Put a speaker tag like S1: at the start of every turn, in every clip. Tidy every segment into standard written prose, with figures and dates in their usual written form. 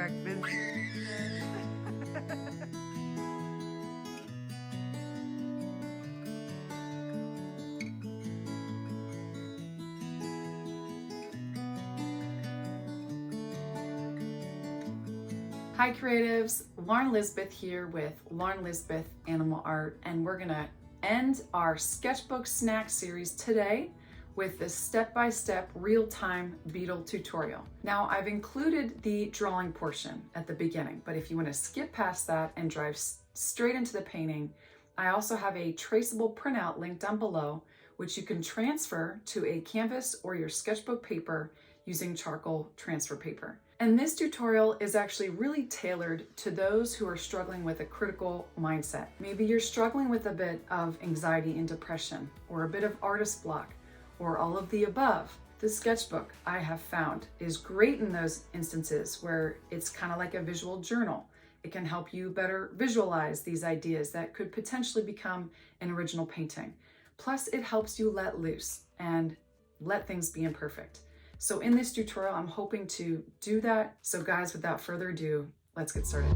S1: back, Vince.
S2: Hi creatives, Lauren Lisbeth here with Lauren Lisbeth Animal Art, and we're gonna end our sketchbook snack series today with this step-by-step real-time beetle tutorial. Now I've included the drawing portion at the beginning, but if you want to skip past that and drive straight into the painting, I also have a traceable printout linked down below, which you can transfer to a canvas or your sketchbook paper using charcoal transfer paper. And this tutorial is actually really tailored to those who are struggling with a critical mindset. Maybe you're struggling with a bit of anxiety and depression, or a bit of artist block, or all of the above. The sketchbook, I have found, is great in those instances where it's kind of like a visual journal. It can help you better visualize these ideas that could potentially become an original painting. Plus, it helps you let loose and let things be imperfect. So in this tutorial, I'm hoping to do that. So guys, without further ado, let's get started.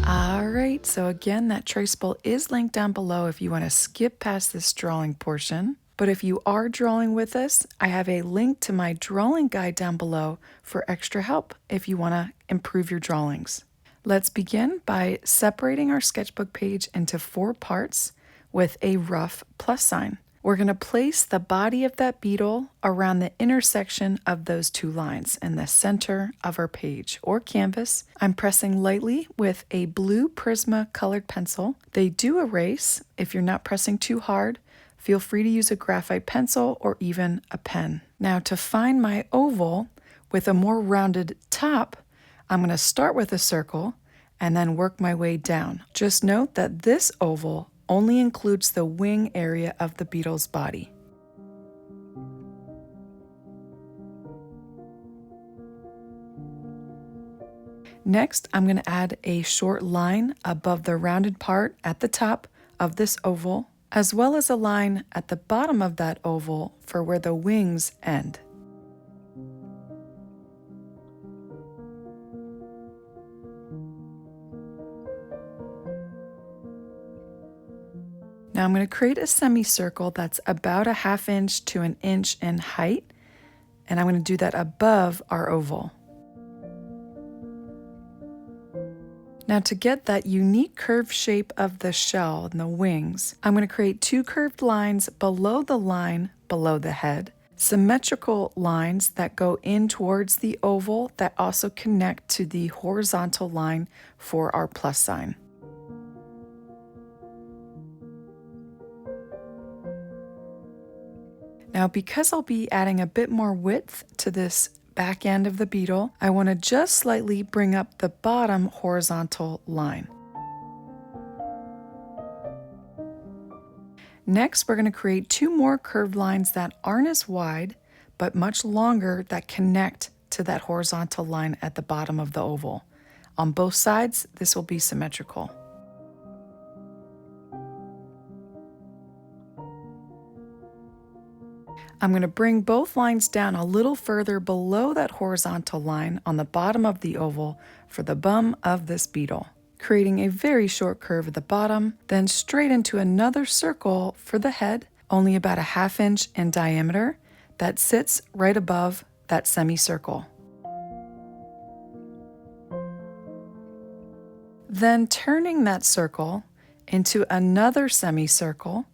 S2: All right, so again, that traceable is linked down below if you want to skip past this drawing portion. But if you are drawing with us, I have a link to my drawing guide down below for extra help if you want to improve your drawings. Let's begin by separating our sketchbook page into 4 parts with a rough plus sign. We're going to place the body of that beetle around the intersection of those 2 lines in the center of our page or canvas. I'm pressing lightly with a blue Prismacolor pencil. They do erase. If you're not pressing too hard, feel free to use a graphite pencil or even a pen. Now to find my oval with a more rounded top, I'm going to start with a circle and then work my way down. Just note that this oval only includes the wing area of the beetle's body. Next, I'm going to add a short line above the rounded part at the top of this oval, as well as a line at the bottom of that oval for where the wings end. Now I'm going to create a semicircle that's about a 1/2 inch to 1 inch in height, and I'm going to do that above our oval. Now to get that unique curved shape of the shell and the wings, I'm going to create 2 curved lines below the line below the head, symmetrical lines that go in towards the oval that also connect to the horizontal line for our plus sign. Now, because I'll be adding a bit more width to this back end of the beetle, I want to just slightly bring up the bottom horizontal line. Next, we're going to create 2 more curved lines that aren't as wide, but much longer that connect to that horizontal line at the bottom of the oval. On both sides, this will be symmetrical. I'm going to bring both lines down a little further below that horizontal line on the bottom of the oval for the bum of this beetle, creating a very short curve at the bottom, then straight into another circle for the head, only about a 1/2 inch in diameter, that sits right above that semicircle. Then turning that circle into another semicircle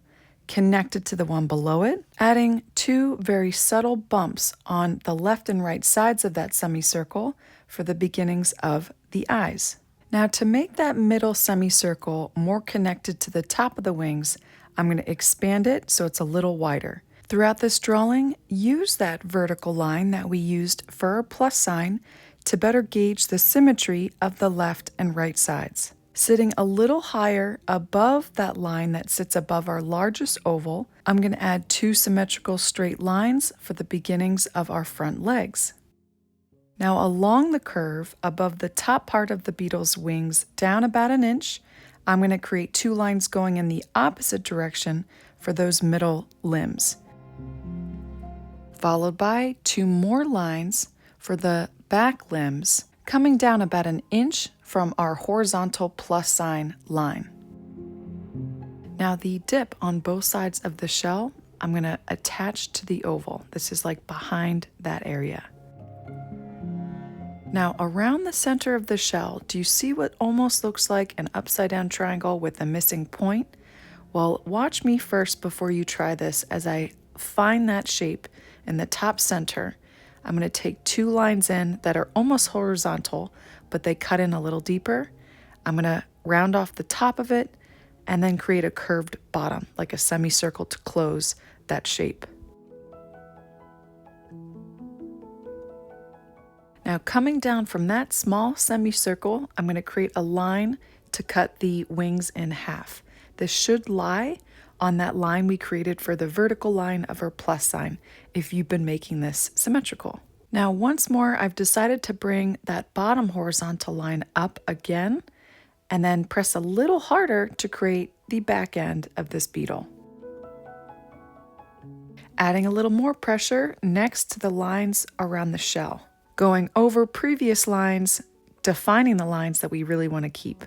S2: connected to the one below it, adding 2 very subtle bumps on the left and right sides of that semicircle for the beginnings of the eyes. Now to make that middle semicircle more connected to the top of the wings, I'm going to expand it so it's a little wider. Throughout this drawing, use that vertical line that we used for our plus sign to better gauge the symmetry of the left and right sides. Sitting a little higher above that line that sits above our largest oval, I'm going to add 2 symmetrical straight lines for the beginnings of our front legs. Now along the curve above the top part of the beetle's wings down about 1 inch, I'm going to create 2 lines going in the opposite direction for those middle limbs, followed by 2 more lines for the back limbs, coming down about 1 inch from our horizontal plus sign line. Now the dip on both sides of the shell, I'm going to attach to the oval. This is like behind that area. Now around the center of the shell, do you see what almost looks like an upside down triangle with a missing point? Well, watch me first before you try this as I find that shape in the top center. I'm going to take 2 lines in that are almost horizontal, but they cut in a little deeper. I'm going to round off the top of it and then create a curved bottom, like a semicircle to close that shape. Now coming down from that small semicircle, I'm going to create a line to cut the wings in half. This should lie on that line we created for the vertical line of our plus sign if you've been making this symmetrical. Now once more, I've decided to bring that bottom horizontal line up again and then press a little harder to create the back end of this beetle. Adding a little more pressure next to the lines around the shell, going over previous lines, defining the lines that we really want to keep.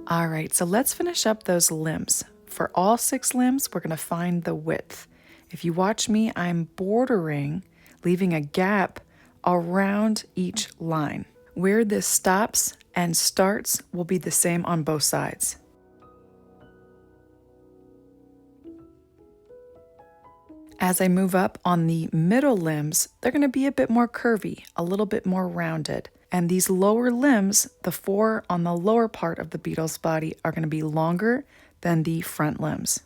S2: All right, so let's finish up those limbs. For all 6 limbs, we're going to find the width. If you watch me, I'm bordering, leaving a gap around each line. Where this stops and starts will be the same on both sides. As I move up on the middle limbs, they're going to be a bit more curvy, a little bit more rounded. And these lower limbs, the 4 on the lower part of the beetle's body, are going to be longer than the front limbs.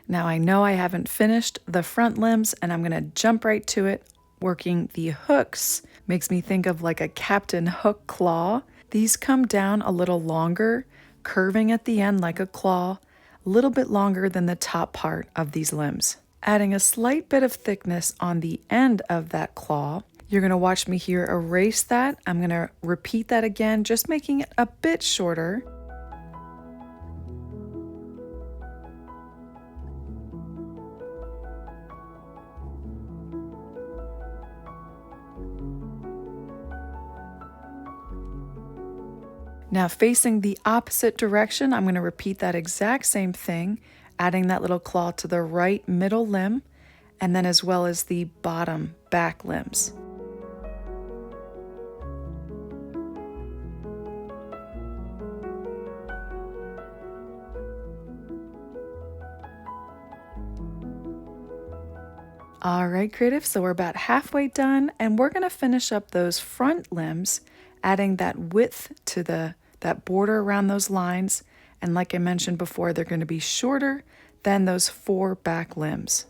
S2: Now I know I haven't finished the front limbs and I'm going to jump right to it. Working the hooks makes me think of like a Captain Hook claw. These come down a little longer, curving at the end like a claw, a little bit longer than the top part of these limbs. Adding a slight bit of thickness on the end of that claw. You're going to watch me here erase that. I'm going to repeat that again, just making it a bit shorter. Now facing the opposite direction, I'm going to repeat that exact same thing, adding that little claw to the right middle limb, and then as well as the bottom back limbs. All right, creative, so we're about halfway done, and we're going to finish up those front limbs, adding that width to that border around those lines. And like I mentioned before, they're going to be shorter than those 4 back limbs.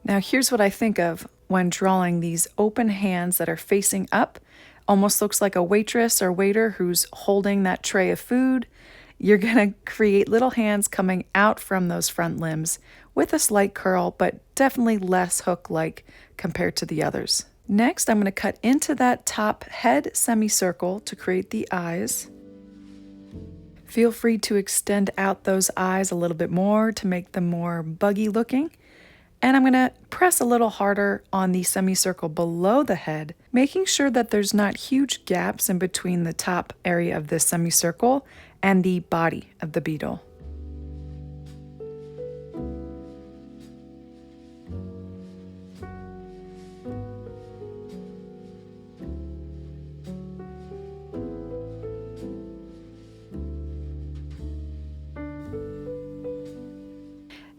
S2: Now here's what I think of when drawing these open hands that are facing up. Almost looks like a waitress or waiter who's holding that tray of food. You're going to create little hands coming out from those front limbs with a slight curl, but definitely less hook-like compared to the others. Next, I'm going to cut into that top head semicircle to create the eyes. Feel free to extend out those eyes a little bit more to make them more buggy looking. And I'm going to press a little harder on the semicircle below the head, making sure that there's not huge gaps in between the top area of this semicircle and the body of the beetle.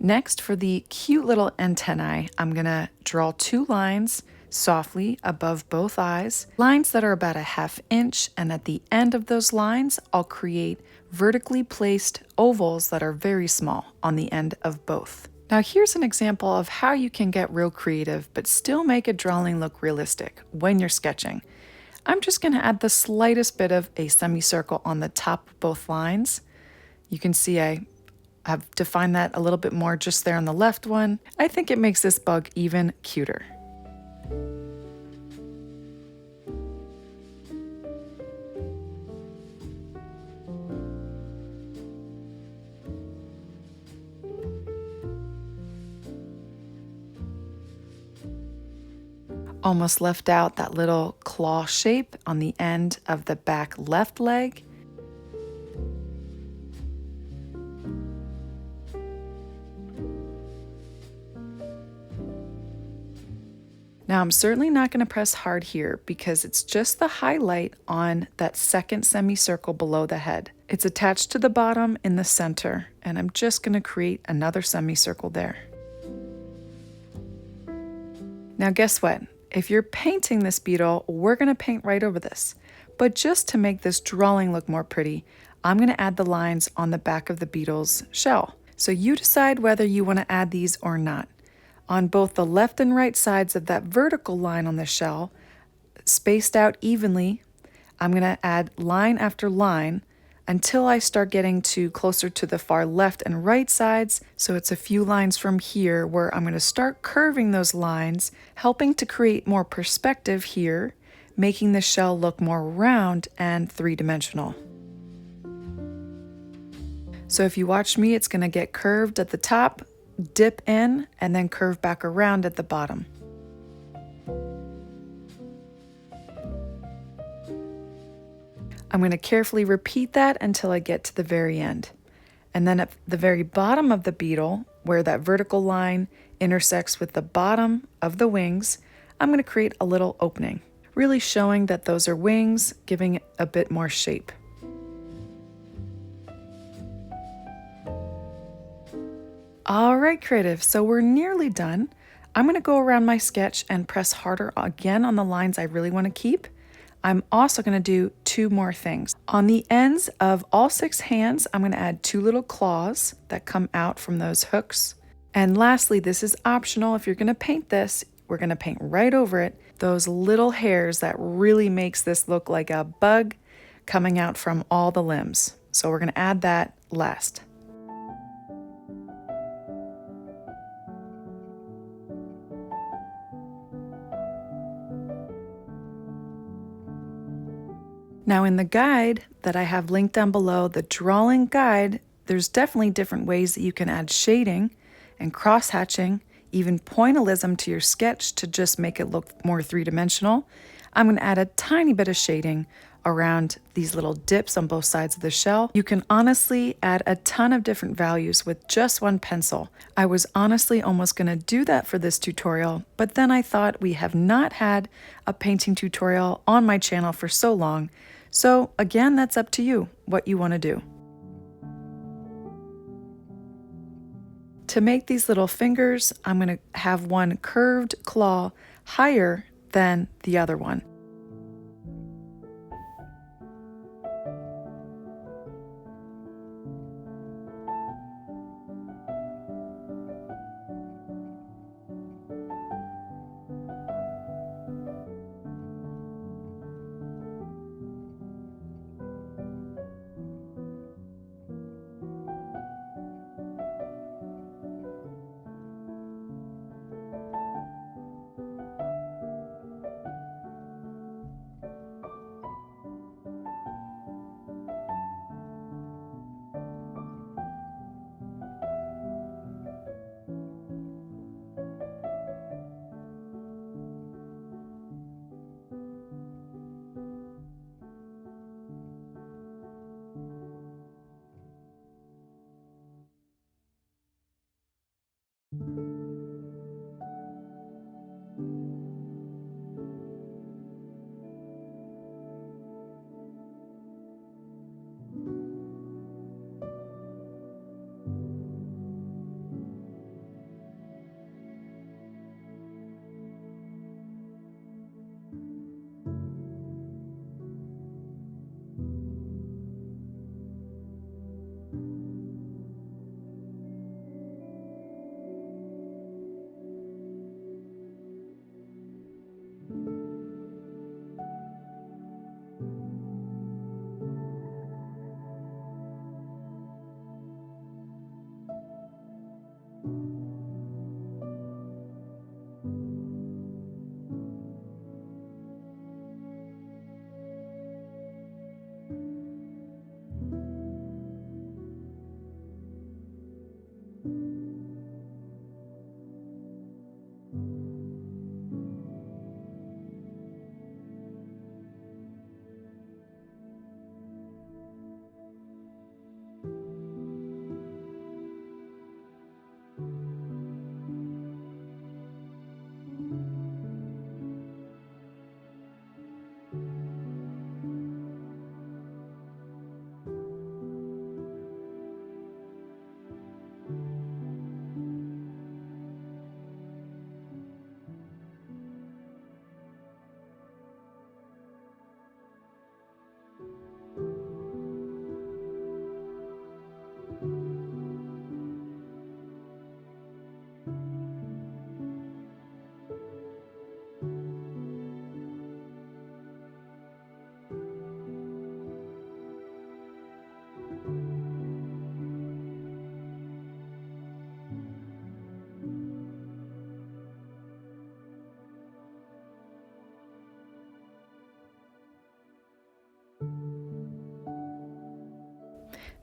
S2: Next, for the cute little antennae, I'm going to draw 2 lines softly above both eyes, lines that are about a 1/2 inch, and at the end of those lines, I'll create vertically placed ovals that are very small on the end of both. Now here's an example of how you can get real creative but still make a drawing look realistic when you're sketching. I'm just going to add the slightest bit of a semicircle on the top of both lines. You can see I've defined that a little bit more just there on the left one. I think it makes this bug even cuter. Almost left out that little claw shape on the end of the back left leg. Now I'm certainly not going to press hard here because it's just the highlight on that second semicircle below the head. It's attached to the bottom in the center, and I'm just going to create another semicircle there. Now guess what? If you're painting this beetle, we're going to paint right over this. But just to make this drawing look more pretty, I'm going to add the lines on the back of the beetle's shell. So you decide whether you want to add these or not. On both the left and right sides of that vertical line on the shell, spaced out evenly, I'm going to add line after line until I start getting to closer to the far left and right sides. So it's a few lines from here where I'm going to start curving those lines, helping to create more perspective here, making the shell look more round and three-dimensional. So if you watch me, it's going to get curved at the top, dip in, and then curve back around at the bottom. I'm going to carefully repeat that until I get to the very end. And then at the very bottom of the beetle, where that vertical line intersects with the bottom of the wings, I'm going to create a little opening, really showing that those are wings, giving it a bit more shape. All right, creative, so we're nearly done. I'm going to go around my sketch and press harder again on the lines I really want to keep. I'm also going to do two more things. On the ends of all 6 hands, I'm going to add 2 little claws that come out from those hooks. And lastly, this is optional. If you're going to paint this, we're going to paint right over it those little hairs that really makes this look like a bug coming out from all the limbs. So we're going to add that last. Now in the guide that I have linked down below, the drawing guide, there's definitely different ways that you can add shading and cross-hatching, even pointillism to your sketch to just make it look more three-dimensional. I'm going to add a tiny bit of shading around these little dips on both sides of the shell. You can honestly add a ton of different values with just one pencil. I was honestly almost going to do that for this tutorial, but then I thought we have not had a painting tutorial on my channel for so long. So again, that's up to you, what you want to do. To make these little fingers, I'm going to have one curved claw higher than the other one.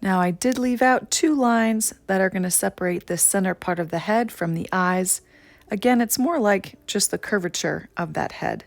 S2: Now I did leave out 2 lines that are going to separate the center part of the head from the eyes. Again, it's more like just the curvature of that head.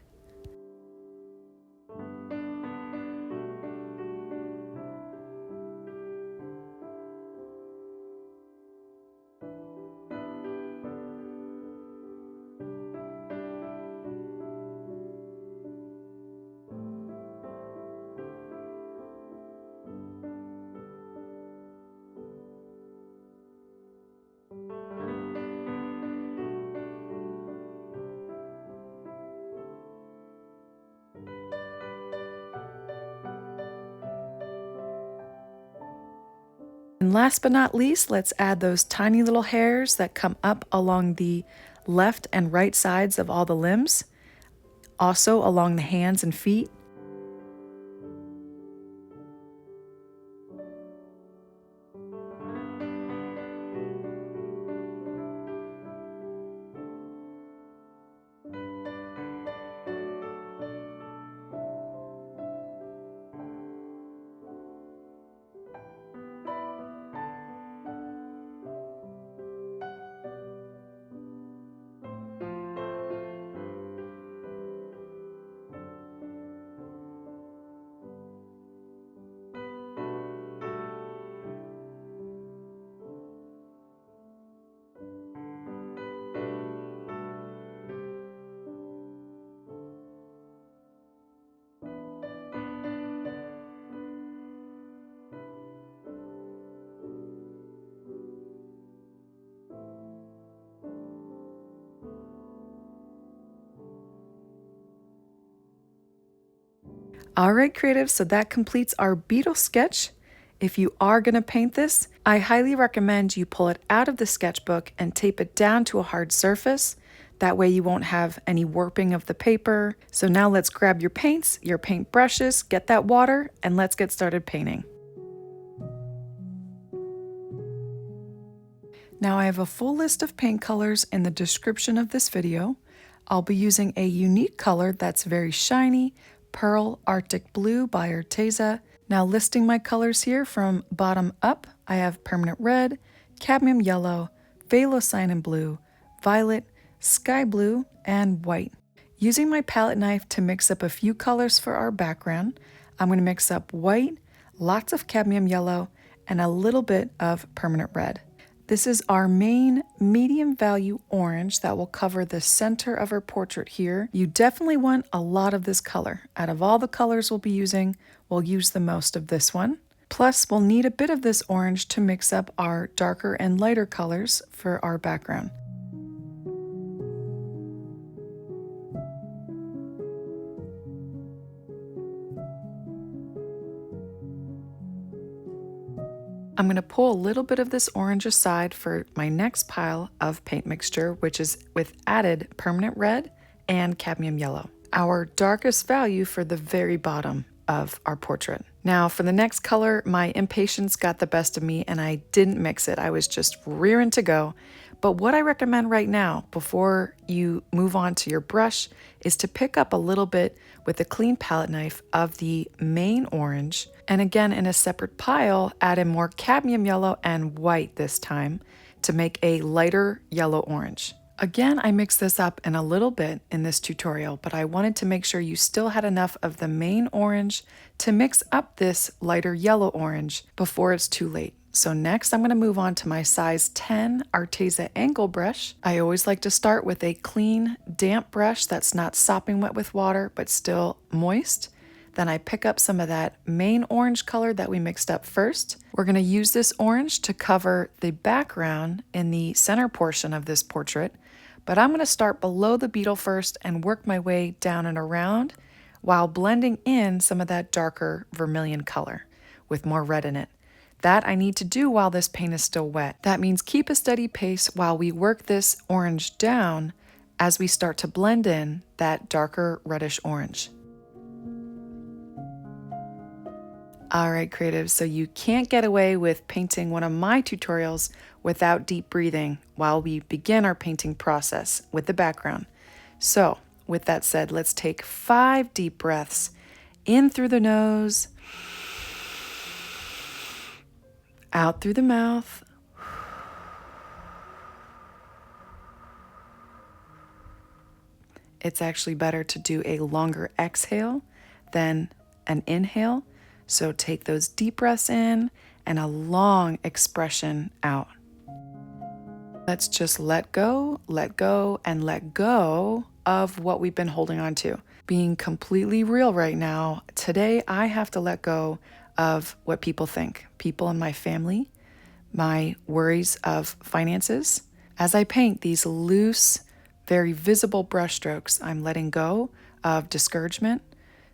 S2: And last but not least, let's add those tiny little hairs that come up along the left and right sides of all the limbs, also along the hands and feet. All right, creatives, so that completes our beetle sketch. If you are going to paint this, I highly recommend you pull it out of the sketchbook and tape it down to a hard surface. That way you won't have any warping of the paper. So now let's grab your paints, your paint brushes, get that water, and let's get started painting. Now I have a full list of paint colors in the description of this video. I'll be using a unique color that's very shiny, Pearl Arctic Blue by Arteza. Now listing my colors here from bottom up, I have Permanent Red, Cadmium Yellow, Phthalo Blue, Violet, Sky Blue, and White. Using my palette knife to mix up a few colors for our background, I'm going to mix up white, lots of Cadmium Yellow, and a little bit of Permanent Red. This is our main medium value orange that will cover the center of our portrait here. You definitely want a lot of this color. Out of all the colors we'll be using, we'll use the most of this one. Plus, we'll need a bit of this orange to mix up our darker and lighter colors for our background. I'm going to pull a little bit of this orange aside for my next pile of paint mixture, which is with added Permanent Red and Cadmium Yellow, our darkest value for the very bottom of our portrait. Now for the next color, my impatience got the best of me and I didn't mix it. I was just rearing to go. But what I recommend right now, before you move on to your brush, is to pick up a little bit with a clean palette knife of the main orange. And again, in a separate pile, add in more Cadmium Yellow and white this time to make a lighter yellow orange. Again, I mixed this up in a little bit in this tutorial, but I wanted to make sure you still had enough of the main orange to mix up this lighter yellow orange before it's too late. So next I'm going to move on to my size 10 Arteza angle brush. I always like to start with a clean, damp brush that's not sopping wet with water, but still moist. Then I pick up some of that main orange color that we mixed up first. We're going to use this orange to cover the background in the center portion of this portrait, but I'm going to start below the beetle first and work my way down and around while blending in some of that darker vermilion color with more red in it. That I need to do while this paint is still wet. That means keep a steady pace while we work this orange down as we start to blend in that darker reddish orange. All right, creatives, so you can't get away with painting one of my tutorials without deep breathing while we begin our painting process with the background. So with that said, let's take 5 deep breaths in through the nose, Out through the mouth. It's actually better to do a longer exhale than an inhale. So take those deep breaths in and a long expression out. Let's just let go, and let go of what we've been holding on to. Being completely real right now, today I have to let go of what people think. People in my family, my worries of finances. As I paint these loose, very visible brushstrokes, I'm letting go of discouragement,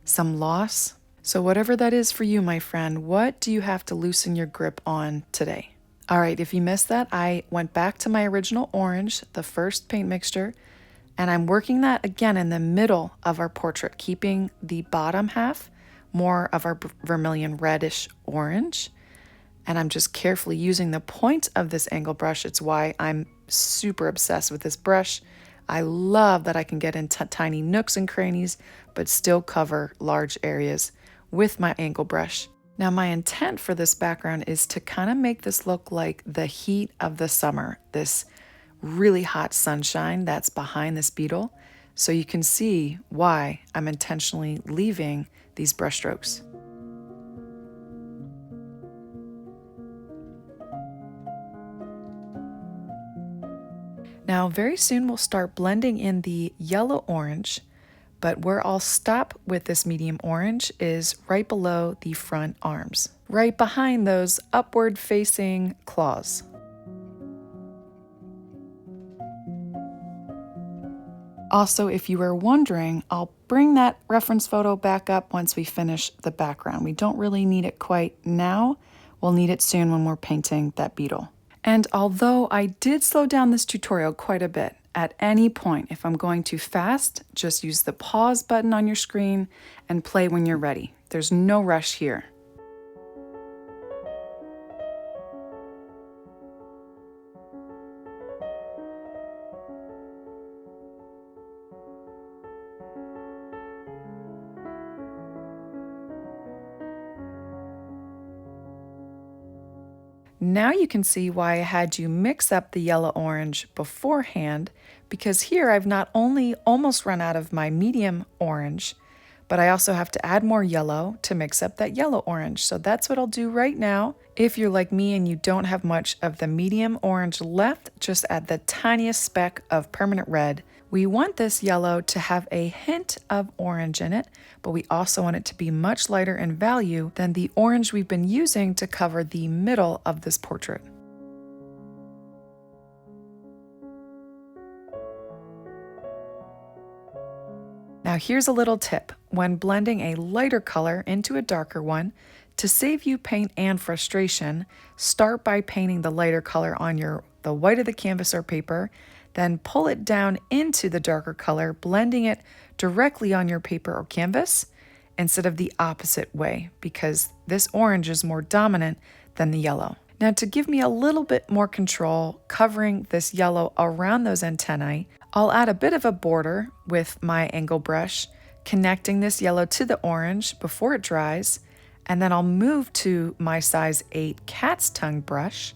S2: some loss. So whatever that is for you, my friend, what do you have to loosen your grip on today? All right, if you missed that, I went back to my original orange, the first paint mixture, and I'm working that again in the middle of our portrait, keeping the bottom half more of our vermilion reddish orange. And I'm just carefully using the point of this angle brush. It's why I'm super obsessed with this brush. I love that I can get into tiny nooks and crannies, but still cover large areas with my angle brush. Now, my intent for this background is to kind of make this look like the heat of the summer, this really hot sunshine that's behind this beetle. So you can see why I'm intentionally leaving these brushstrokes. Now, very soon we'll start blending in the yellow orange, but where I'll stop with this medium orange is right below the front arms, right behind those upward facing claws. Also, if you were wondering, I'll bring that reference photo back up once we finish the background. We don't really need it quite now. We'll need it soon when we're painting that beetle. And although I did slow down this tutorial quite a bit, at any point, if I'm going too fast, just use the pause button on your screen and play when you're ready. There's no rush here. Now you can see why I had you mix up the yellow-orange beforehand, because here I've not only almost run out of my medium orange, but I also have to add more yellow to mix up that yellow-orange. So that's what I'll do right now. If you're like me and you don't have much of the medium orange left, just add the tiniest speck of permanent red. We want this yellow to have a hint of orange in it, but we also want it to be much lighter in value than the orange we've been using to cover the middle of this portrait. Now here's a little tip. When blending a lighter color into a darker one, to save you paint and frustration, start by painting the lighter color on the white of the canvas or paper, then pull it down into the darker color, blending it directly on your paper or canvas instead of the opposite way, because this orange is more dominant than the yellow. Now, to give me a little bit more control covering this yellow around those antennae, I'll add a bit of a border with my angle brush, connecting this yellow to the orange before it dries, and then I'll move to my size 8 cat's tongue brush.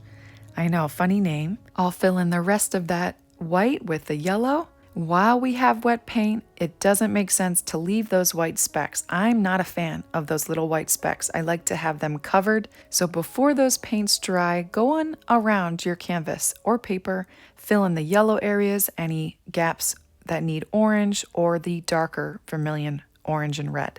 S2: I know, funny name. I'll fill in the rest of that white with the yellow. While we have wet paint, it doesn't make sense to leave those white specks. I'm not a fan of those little white specks. I like to have them covered. So before those paints dry, go on around your canvas or paper, fill in the yellow areas, any gaps that need orange, or the darker vermilion orange and red.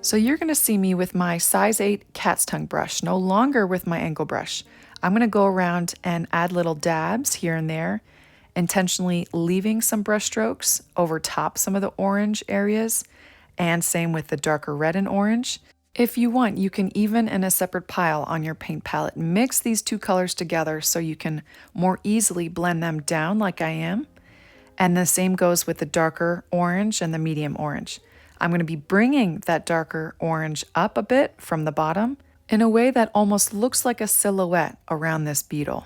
S2: So you're going to see me with my size 8 cat's tongue brush, no longer with my angle brush. I'm going to go around and add little dabs here and there, intentionally leaving some brush strokes over top some of the orange areas, and same with the darker red and orange. If you want, you can even in a separate pile on your paint palette mix these two colors together so you can more easily blend them down like I am. And the same goes with the darker orange and the medium orange. I'm going to be bringing that darker orange up a bit from the bottom in a way that almost looks like a silhouette around this beetle.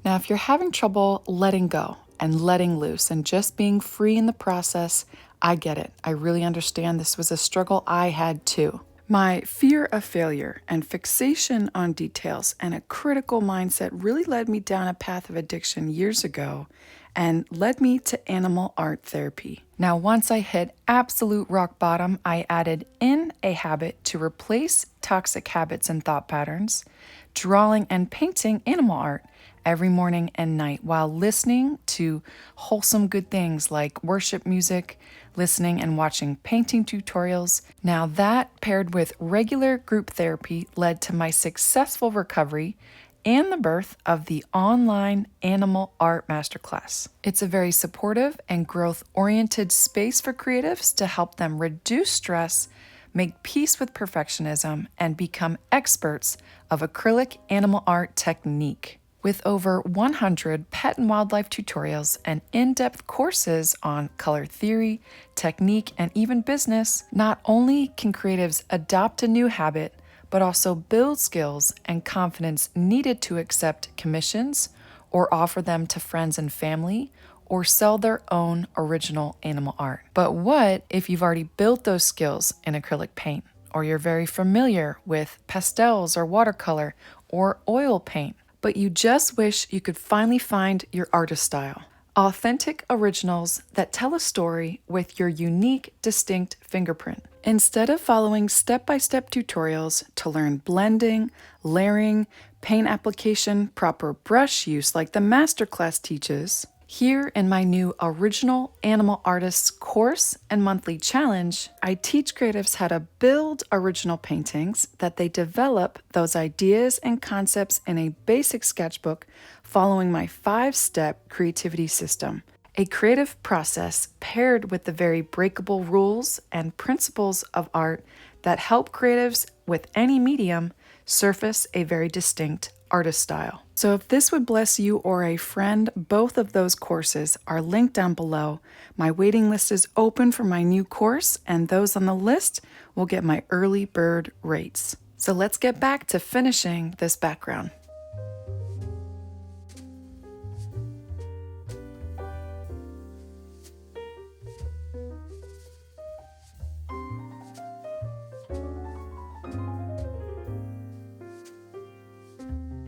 S2: Now, if you're having trouble letting go and letting loose and just being free in the process, I get it. I really understand. This was a struggle I had too. My fear of failure and fixation on details and a critical mindset really led me down a path of addiction years ago and led me to animal art therapy. Now, once I hit absolute rock bottom, I added in a habit to replace toxic habits and thought patterns, drawing and painting animal art every morning and night while listening to wholesome good things like worship music, listening and watching painting tutorials. Now that paired with regular group therapy led to my successful recovery and the birth of the online animal art masterclass. It's a very supportive and growth-oriented space for creatives to help them reduce stress, make peace with perfectionism, and become experts of acrylic animal art technique. With over 100 pet and wildlife tutorials and in-depth courses on color theory, technique, and even business, not only can creatives adopt a new habit, but also build skills and confidence needed to accept commissions or offer them to friends and family or sell their own original animal art. But what if you've already built those skills in acrylic paint, or you're very familiar with pastels or watercolor or oil paint, but you just wish you could finally find your artist style? Authentic originals that tell a story with your unique, distinct fingerprint. Instead of following step-by-step tutorials to learn blending, layering, paint application, proper brush use like the Masterclass teaches, here in my new Original Animal Artists course and monthly challenge, I teach creatives how to build original paintings that they develop those ideas and concepts in a basic sketchbook following my 5-step creativity system, a creative process paired with the very breakable rules and principles of art that help creatives with any medium surface a very distinct artist style. So if this would bless you or a friend, both of those courses are linked down below. My waiting list is open for my new course, and those on the list will get my early bird rates. So let's get back to finishing this background.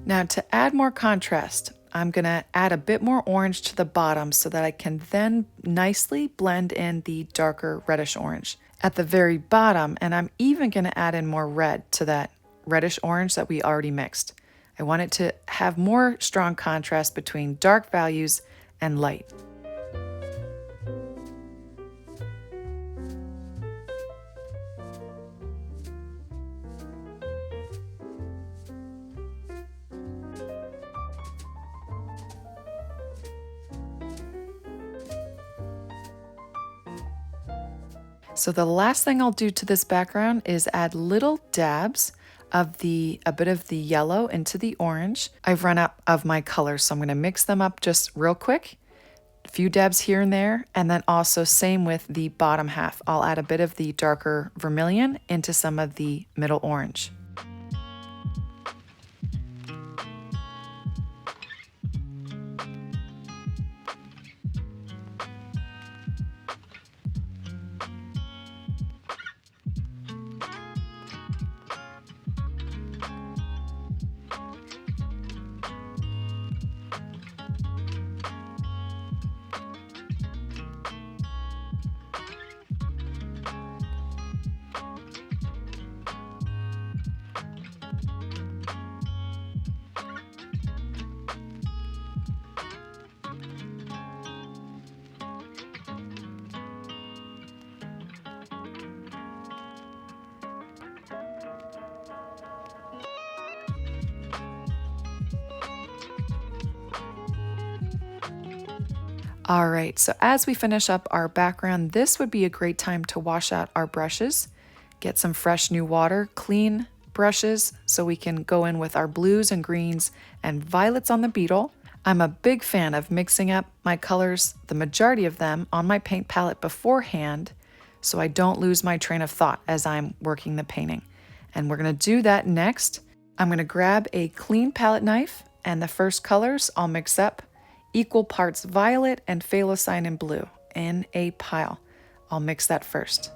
S2: Now to add more contrast, I'm gonna add a bit more orange to the bottom so that I can then nicely blend in the darker reddish orange at the very bottom, and I'm even gonna add in more red to that reddish orange that we already mixed. I want it to have more strong contrast between dark values and light. So the last thing I'll do to this background is add little dabs of a bit of the yellow into the orange. I've run out of my colors, so I'm going to mix them up just real quick. A few dabs here and there, and then also same with the bottom half. I'll add a bit of the darker vermilion into some of the middle orange. All right, so as we finish up our background, this would be a great time to wash out our brushes. Get some fresh new water, clean brushes, so we can go in with our blues and greens and violets on the Beetle. I'm a big fan of mixing up my colors, the majority of them, on my paint palette beforehand, so I don't lose my train of thought as I'm working the painting. And we're gonna do that next. I'm gonna grab a clean palette knife, and the first colors I'll mix up equal parts violet and phthalo blue in a pile. I'll mix that first.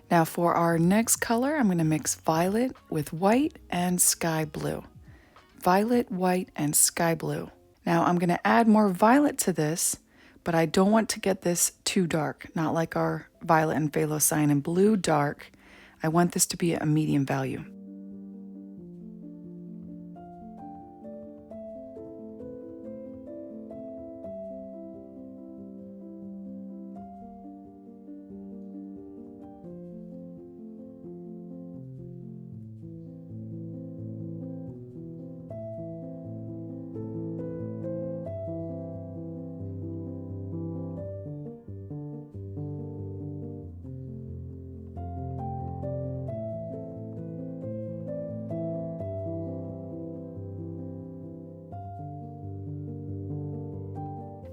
S2: Now for our next color, I'm going to mix violet with white and sky blue. Violet, white, and sky blue. Now I'm going to add more violet to this, but I don't want to get this too dark, not like our violet and phthalo blue dark. I want this to be a medium value.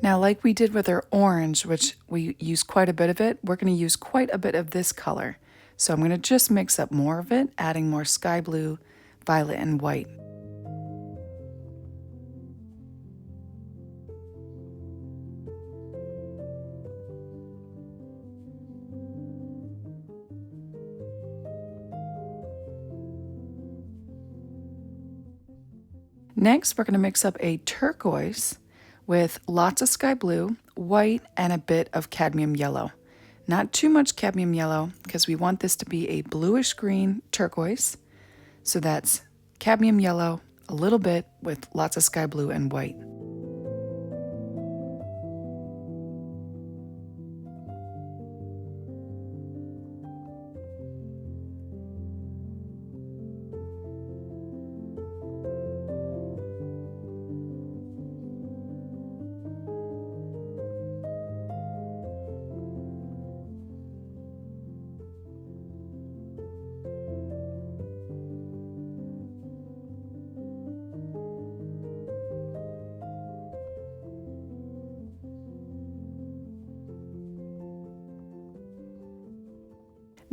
S2: Now, like we did with our orange, which we use quite a bit of it, we're going to use quite a bit of this color. So I'm going to just mix up more of it, adding more sky blue, violet, and white. Next, we're going to mix up a turquoise with lots of sky blue, white, and a bit of cadmium yellow. Not too much cadmium yellow because we want this to be a bluish green turquoise. So that's cadmium yellow, a little bit with lots of sky blue and white.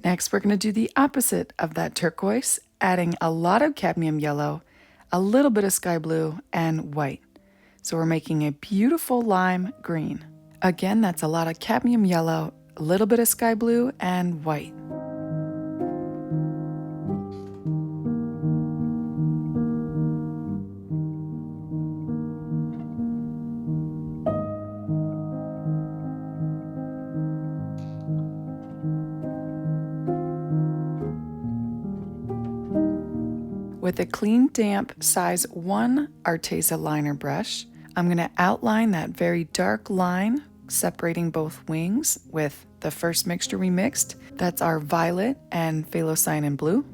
S2: Next, we're going to do the opposite of that turquoise, adding a lot of cadmium yellow, a little bit of sky blue, and white. So we're making a beautiful lime green. Again, that's a lot of cadmium yellow, a little bit of sky blue, and white. With a clean, damp size 1 Arteza liner brush, I'm going to outline that very dark line separating both wings with the first mixture we mixed. That's our violet and phthalo blue.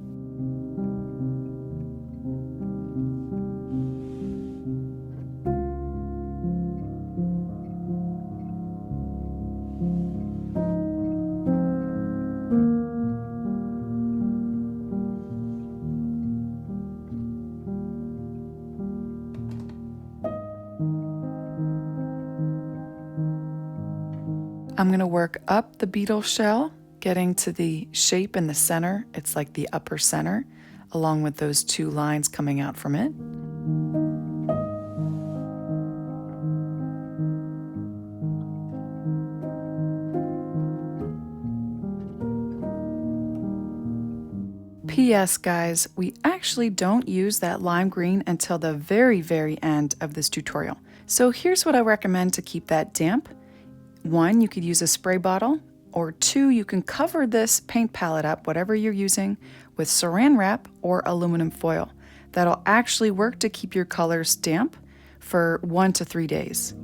S2: I'm going to work up the beetle shell, getting to the shape in the center. It's like the upper center, along with those two lines coming out from it. P.S. guys, we actually don't use that lime green until the very, very end of this tutorial. So here's what I recommend to keep that damp. 1, you could use a spray bottle or 2, you can cover this paint palette up, whatever you're using, with saran wrap or aluminum foil. That'll actually work to keep your colors damp for 1 to 3 days.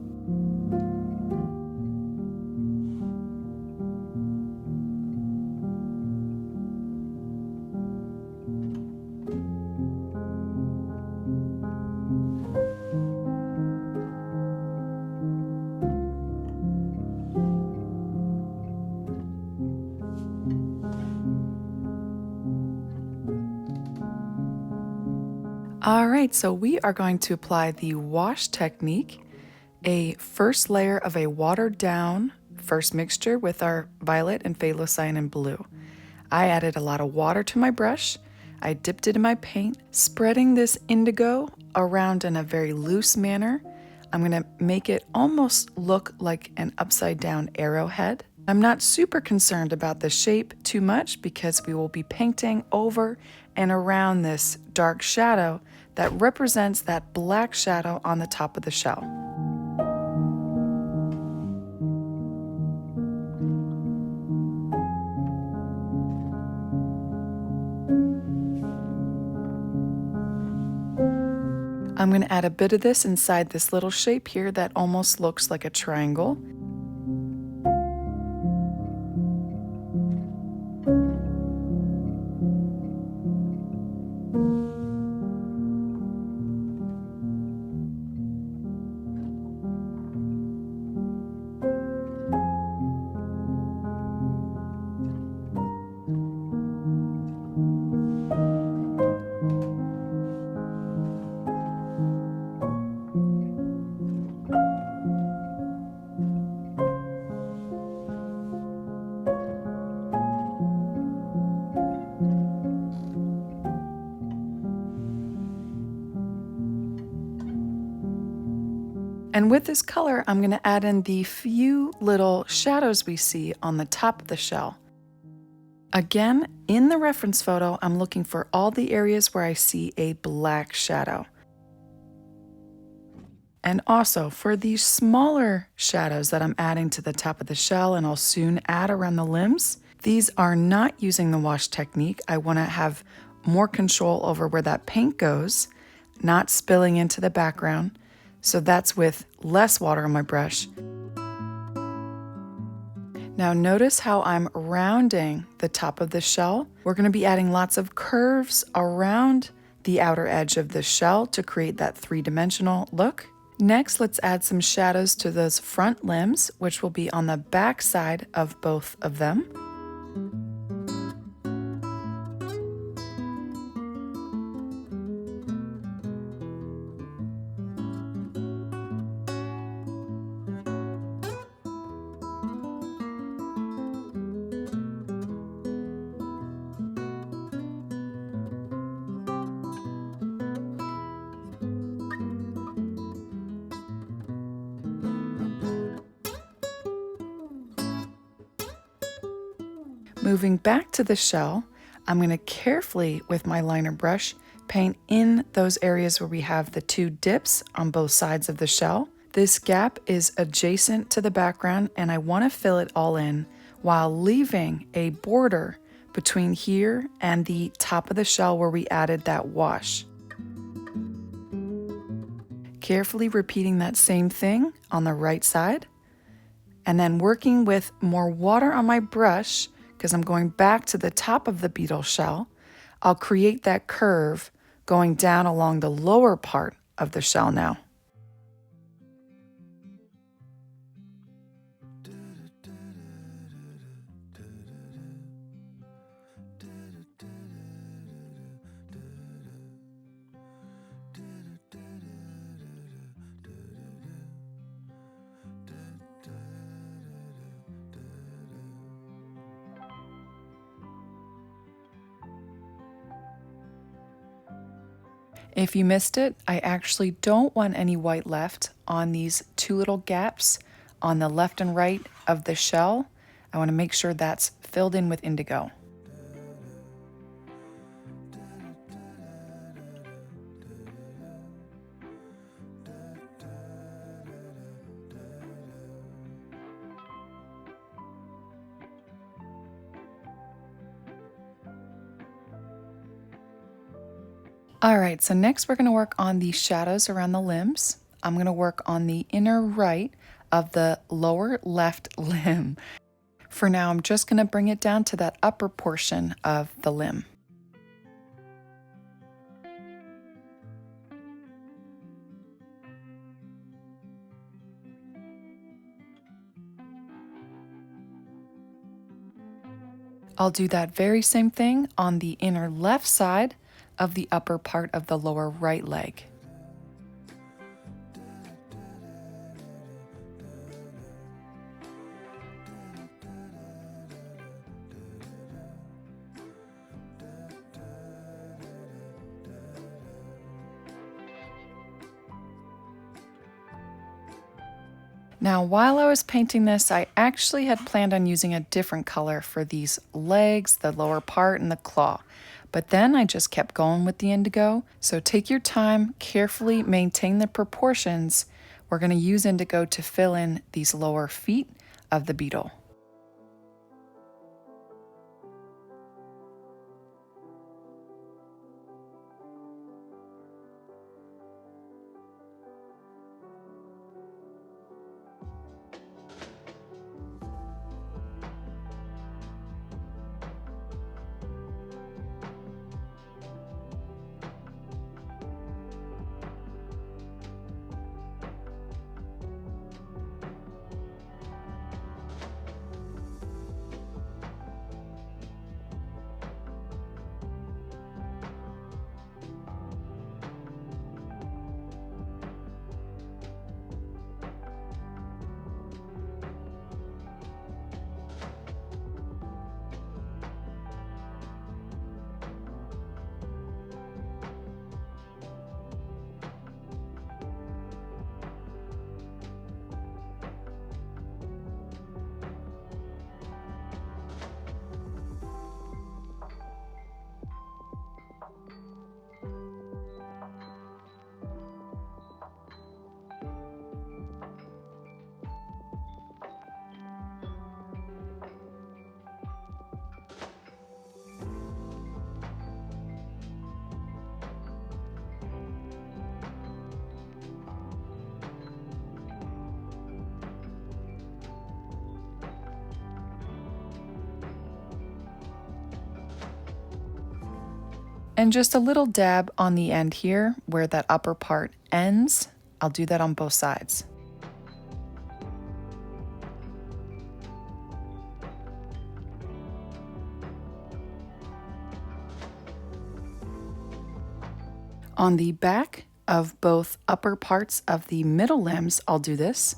S2: All right, so we are going to apply the wash technique, a first layer of a watered down first mixture with our violet and phthalo cyan blue. I added a lot of water to my brush. I dipped it in my paint, spreading this indigo around in a very loose manner. I'm gonna make it almost look like an upside down arrowhead. I'm not super concerned about the shape too much because we will be painting over and around this dark shadow that represents that black shadow on the top of the shell. I'm going to add a bit of this inside this little shape here that almost looks like a triangle. And with this color, I'm going to add in the few little shadows we see on the top of the shell. Again, in the reference photo, I'm looking for all the areas where I see a black shadow. And also for these smaller shadows that I'm adding to the top of the shell and I'll soon add around the limbs, these are not using the wash technique. I want to have more control over where that paint goes, not spilling into the background. So that's with less water on my brush. Now notice how I'm rounding the top of the shell. We're going to be adding lots of curves around the outer edge of the shell to create that three-dimensional look. Next, let's add some shadows to those front limbs, which will be on the back side of both of them. Moving back to the shell, I'm going to carefully, with my liner brush, paint in those areas where we have the two dips on both sides of the shell. This gap is adjacent to the background and I want to fill it all in while leaving a border between here and the top of the shell where we added that wash. Carefully repeating that same thing on the right side, and then working with more water on my brush because I'm going back to the top of the beetle shell. I'll create that curve going down along the lower part of the shell now. If you missed it, I actually don't want any white left on these two little gaps on the left and right of the shell. I want to make sure that's filled in with indigo. All right, so next we're going to work on the shadows around the limbs. I'm going to work on the inner right of the lower left limb. For now, I'm just going to bring it down to that upper portion of the limb. I'll do that very same thing on the inner left side of the upper part of the lower right leg. Now, while I was painting this, I actually had planned on using a different color for these legs, the lower part, and the claw. But then I just kept going with the indigo. So take your time, carefully maintain the proportions. We're going to use indigo to fill in these lower feet of the beetle. And just a little dab on the end here where that upper part ends. I'll do that on both sides. On the back of both upper parts of the middle limbs, I'll do this.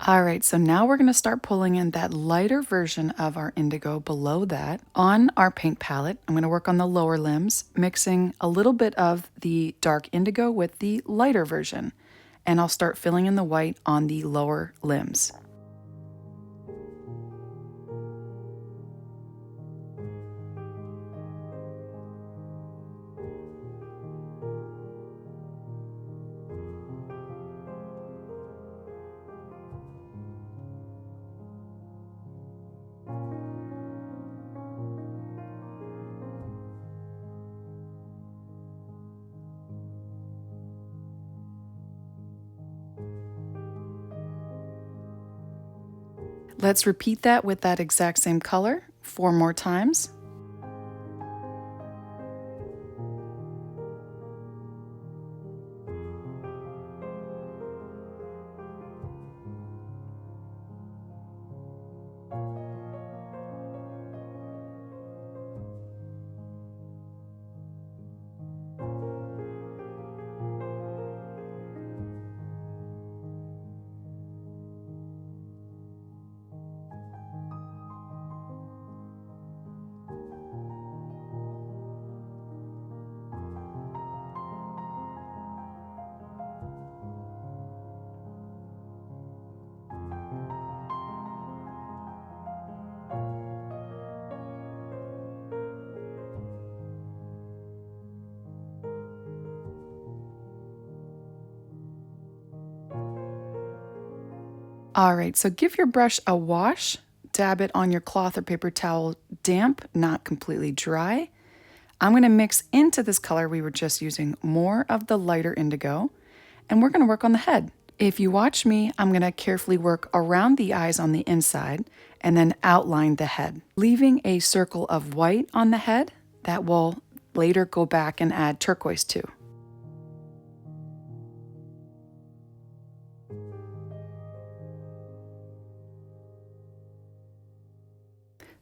S2: All right, so now we're going to start pulling in that lighter version of our indigo below that. On our paint palette, I'm going to work on the lower limbs, mixing a little bit of the dark indigo with the lighter version. And I'll start filling in the white on the lower limbs. Let's repeat that with that exact same color 4 more times. All right, so give your brush a wash. Dab it on your cloth or paper towel damp, not completely dry. I'm going to mix into this color we were just using more of the lighter indigo, and we're going to work on the head. If you watch me, I'm going to carefully work around the eyes on the inside and then outline the head, leaving a circle of white on the head that will later go back and add turquoise to.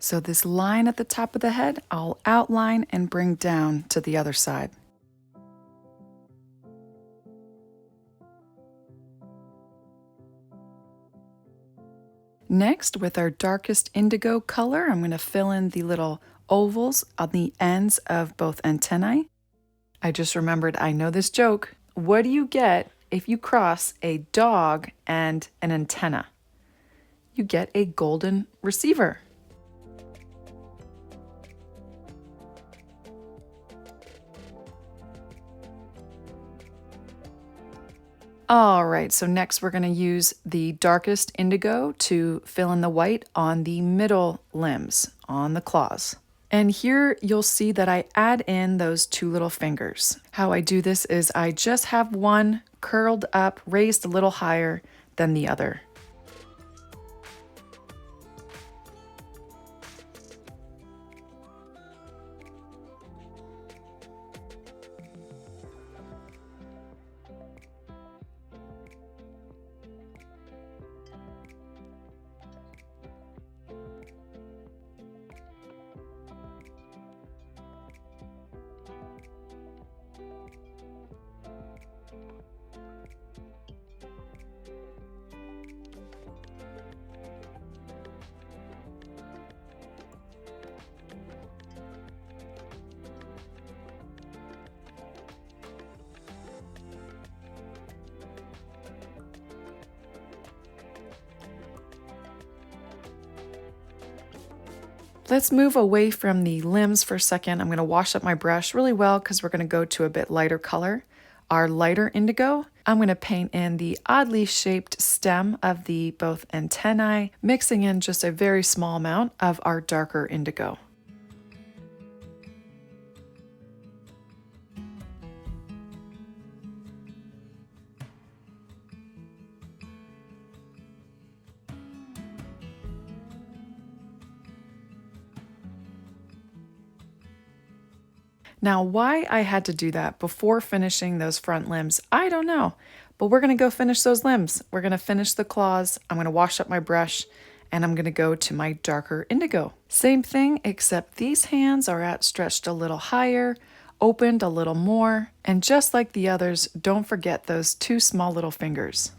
S2: So this line at the top of the head, I'll outline and bring down to the other side. Next, with our darkest indigo color, I'm going to fill in the little ovals on the ends of both antennae. I just remembered, I know this joke. What do you get if you cross a dog and an antenna? You get a golden receiver. All right, so next we're going to use the darkest indigo to fill in the white on the middle limbs, on the claws. And here you'll see that I add in those two little fingers. How I do this is I just have one curled up, raised a little higher than the other. Let's move away from the limbs for a second. I'm going to wash up my brush really well because we're going to go to a bit lighter color. Our lighter indigo, I'm going to paint in the oddly shaped stem of the both antennae, mixing in just a very small amount of our darker indigo. Now, why I had to do that before finishing those front limbs, I don't know. But we're going to go finish those limbs. We're going to finish the claws. I'm going to wash up my brush, and I'm going to go to my darker indigo. Same thing, except these hands are outstretched a little higher, opened a little more, and just like the others, don't forget those two small little fingers.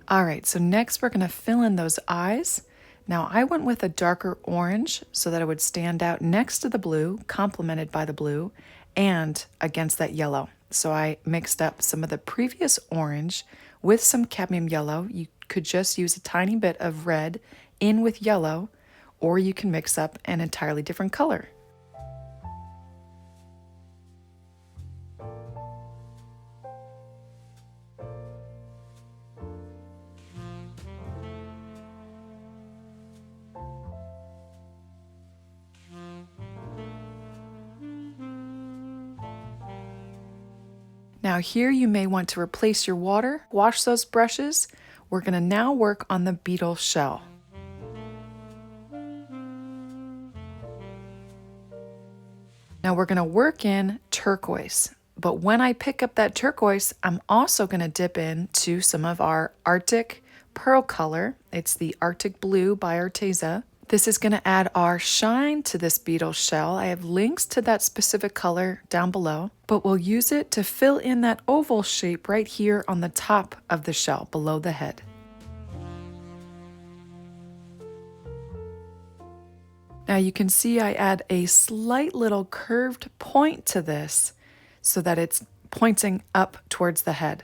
S2: All right, so next we're gonna fill in those eyes. Now I went with a darker orange so that it would stand out next to the blue, complemented by the blue, and against that yellow. So I mixed up some of the previous orange with some cadmium yellow. You could just use a tiny bit of red in with yellow, or you can mix up an entirely different color. Now here you may want to replace your water, wash those brushes. We're going to now work on the beetle shell. Now we're going to work in turquoise, but when I pick up that turquoise, I'm also going to dip into some of our Arctic pearl color. It's the Arctic Blue by Arteza. This is going to add our shine to this beetle shell. I have links to that specific color down below, but we'll use it to fill in that oval shape right here on the top of the shell below the head. Now you can see I add a slight little curved point to this so that it's pointing up towards the head.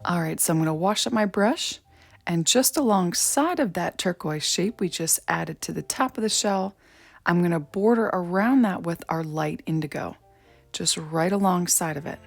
S2: All right, so I'm going to wash up my brush, and just alongside of that turquoise shape we just added to the top of the shell, I'm going to border around that with our light indigo, just right alongside of it.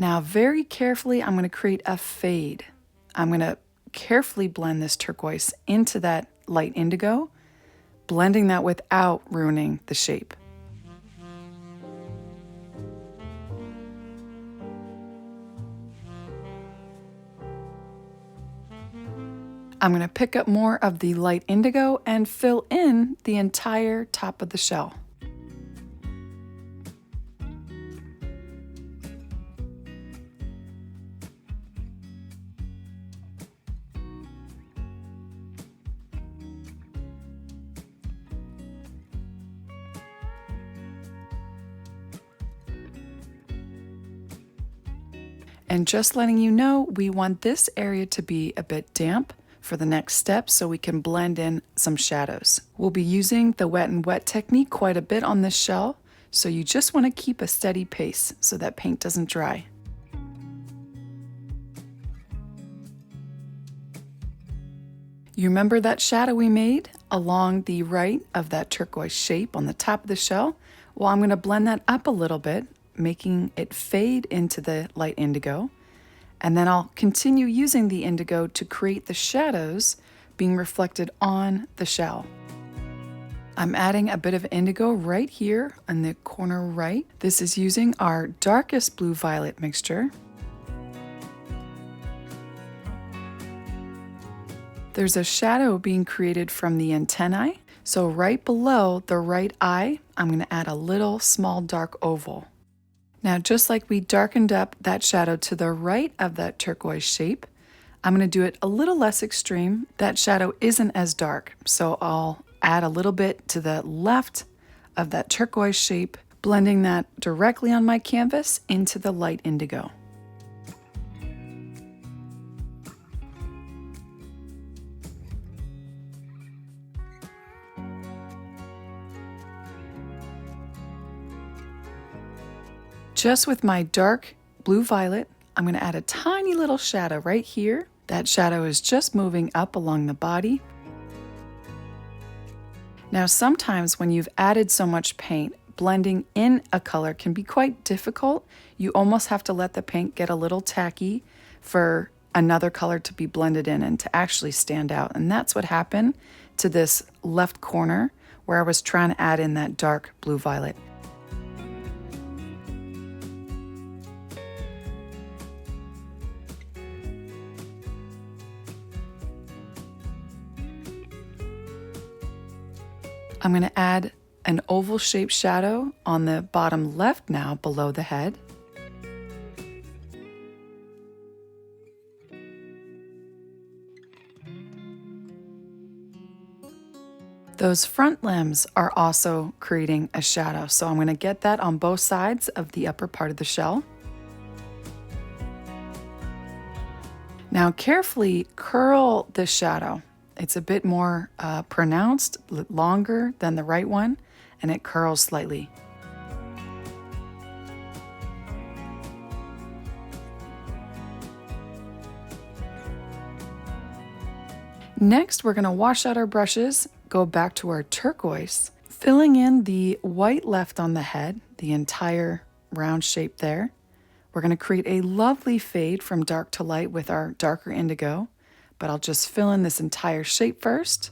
S2: Now very carefully I'm going to create a fade. I'm going to carefully blend this turquoise into that light indigo, blending that without ruining the shape. I'm going to pick up more of the light indigo and fill in the entire top of the shell. And just letting you know, we want this area to be a bit damp for the next step so we can blend in some shadows. We'll be using the wet and wet technique quite a bit on this shell, so you just want to keep a steady pace so that paint doesn't dry. You remember that shadow we made along the right of that turquoise shape on the top of the shell? Well, I'm going to blend that up a little bit, making it fade into the light indigo. And then I'll continue using the indigo to create the shadows being reflected on the shell. I'm adding a bit of indigo right here on the corner right. This is using our darkest blue-violet mixture. There's a shadow being created from the antennae. So right below the right eye, I'm going to add a little small dark oval. Now, just like we darkened up that shadow to the right of that turquoise shape, I'm going to do it a little less extreme. That shadow isn't as dark, so I'll add a little bit to the left of that turquoise shape, blending that directly on my canvas into the light indigo. Just with my dark blue-violet, I'm going to add a tiny little shadow right here. That shadow is just moving up along the body. Now, sometimes when you've added so much paint, blending in a color can be quite difficult. You almost have to let the paint get a little tacky for another color to be blended in and to actually stand out. And that's what happened to this left corner where I was trying to add in that dark blue-violet. I'm going to add an oval-shaped shadow on the bottom left now below the head. Those front limbs are also creating a shadow, so I'm going to get that on both sides of the upper part of the shell. Now carefully curl the shadow. It's a bit more pronounced, longer than the right one, and it curls slightly. Next, we're going to wash out our brushes, go back to our turquoise, filling in the white left on the head, the entire round shape there. We're going to create a lovely fade from dark to light with our darker indigo. But I'll just fill in this entire shape first.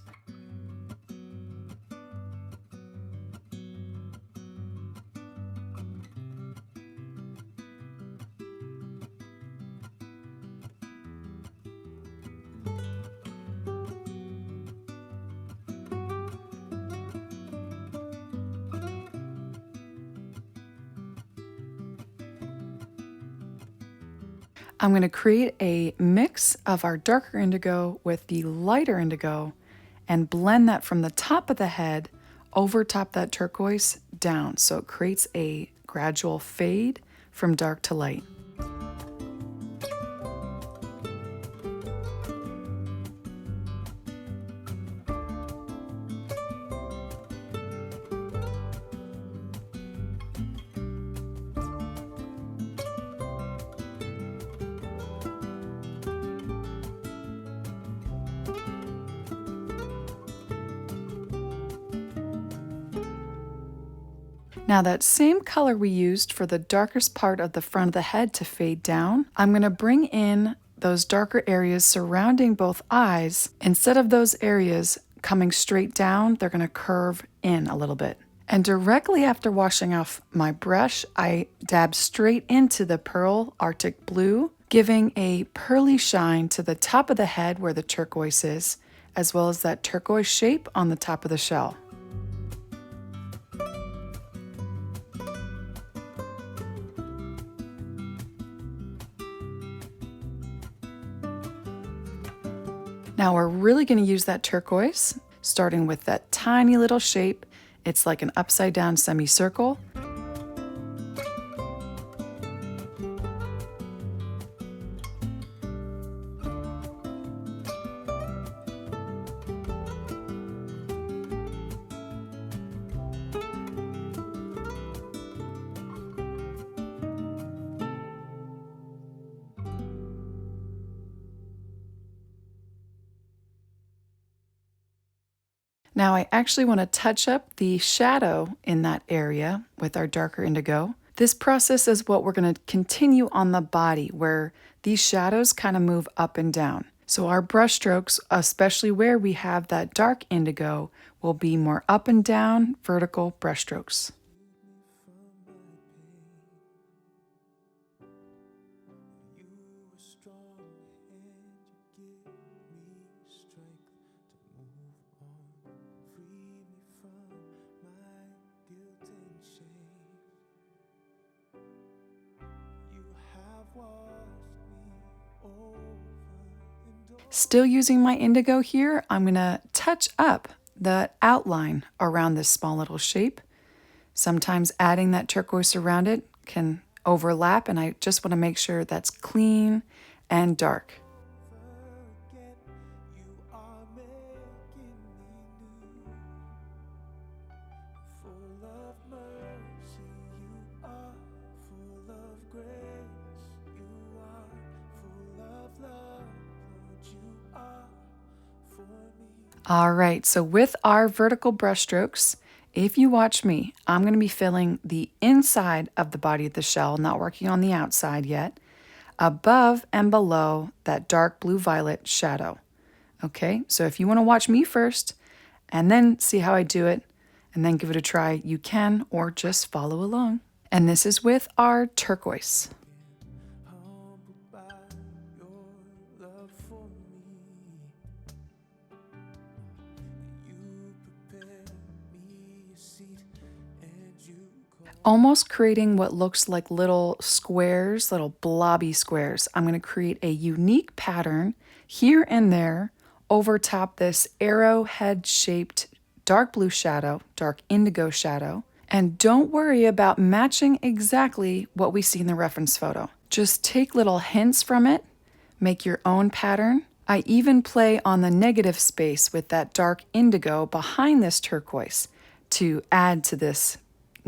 S2: I'm going to create a mix of our darker indigo with the lighter indigo and blend that from the top of the head over top that turquoise down, so it creates a gradual fade from dark to light. Now that same color we used for the darkest part of the front of the head to fade down, I'm going to bring in those darker areas surrounding both eyes. Instead of those areas coming straight down, they're going to curve in a little bit. And directly after washing off my brush, I dab straight into the Pearl Arctic Blue, giving a pearly shine to the top of the head where the turquoise is, as well as that turquoise shape on the top of the shell. Now we're really going to use that turquoise, starting with that tiny little shape. It's like an upside down semicircle. Now I actually want to touch up the shadow in that area with our darker indigo. This process is what we're going to continue on the body, where these shadows kind of move up and down. So our brush strokes, especially where we have that dark indigo, will be more up and down vertical brush strokes. Still using my indigo here, I'm going to touch up the outline around this small little shape. Sometimes adding that turquoise around it can overlap, and I just want to make sure that's clean and dark. All right, so with our vertical brush strokes, if you watch me, I'm going to be filling the inside of the body of the shell, not working on the outside yet, above and below that dark blue-violet shadow. Okay, so if you want to watch me first and then see how I do it and then give it a try, you can, or just follow along. And this is with our turquoise. Almost creating what looks like little squares, little blobby squares. I'm going to create a unique pattern here and there over top this arrowhead shaped dark blue shadow, dark indigo shadow. And don't worry about matching exactly what we see in the reference photo. Just take little hints from it, make your own pattern. I even play on the negative space with that dark indigo behind this turquoise to add to this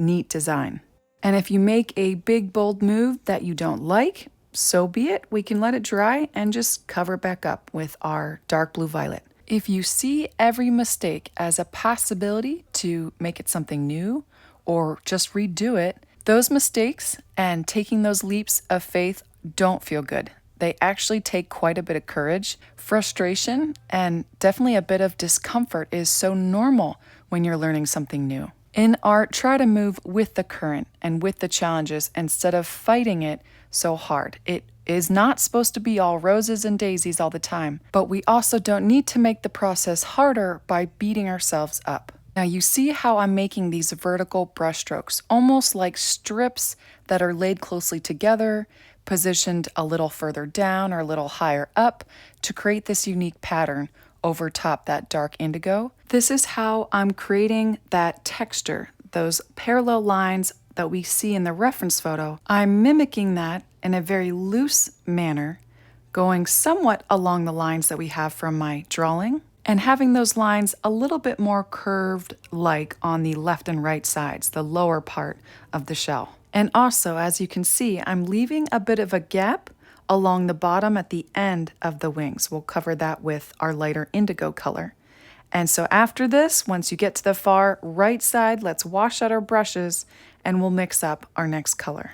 S2: neat design. And if you make a big bold move that you don't like, so be it. We can let it dry and just cover it back up with our dark blue violet. If you see every mistake as a possibility to make it something new or just redo it, those mistakes and taking those leaps of faith don't feel good. They actually take quite a bit of courage. Frustration and definitely a bit of discomfort is so normal when you're learning something new. In art, try to move with the current and with the challenges instead of fighting it so hard. It is not supposed to be all roses and daisies all the time, but we also don't need to make the process harder by beating ourselves up. Now you see how I'm making these vertical brush strokes, almost like strips that are laid closely together, positioned a little further down or a little higher up to create this unique pattern over top that dark indigo. This is how I'm creating that texture, those parallel lines that we see in the reference photo. I'm mimicking that in a very loose manner, going somewhat along the lines that we have from my drawing, and having those lines a little bit more curved like on the left and right sides, the lower part of the shell. And also, as you can see, I'm leaving a bit of a gap along the bottom at the end of the wings. We'll cover that with our lighter indigo color. And so after this, once you get to the far right side, let's wash out our brushes and we'll mix up our next color.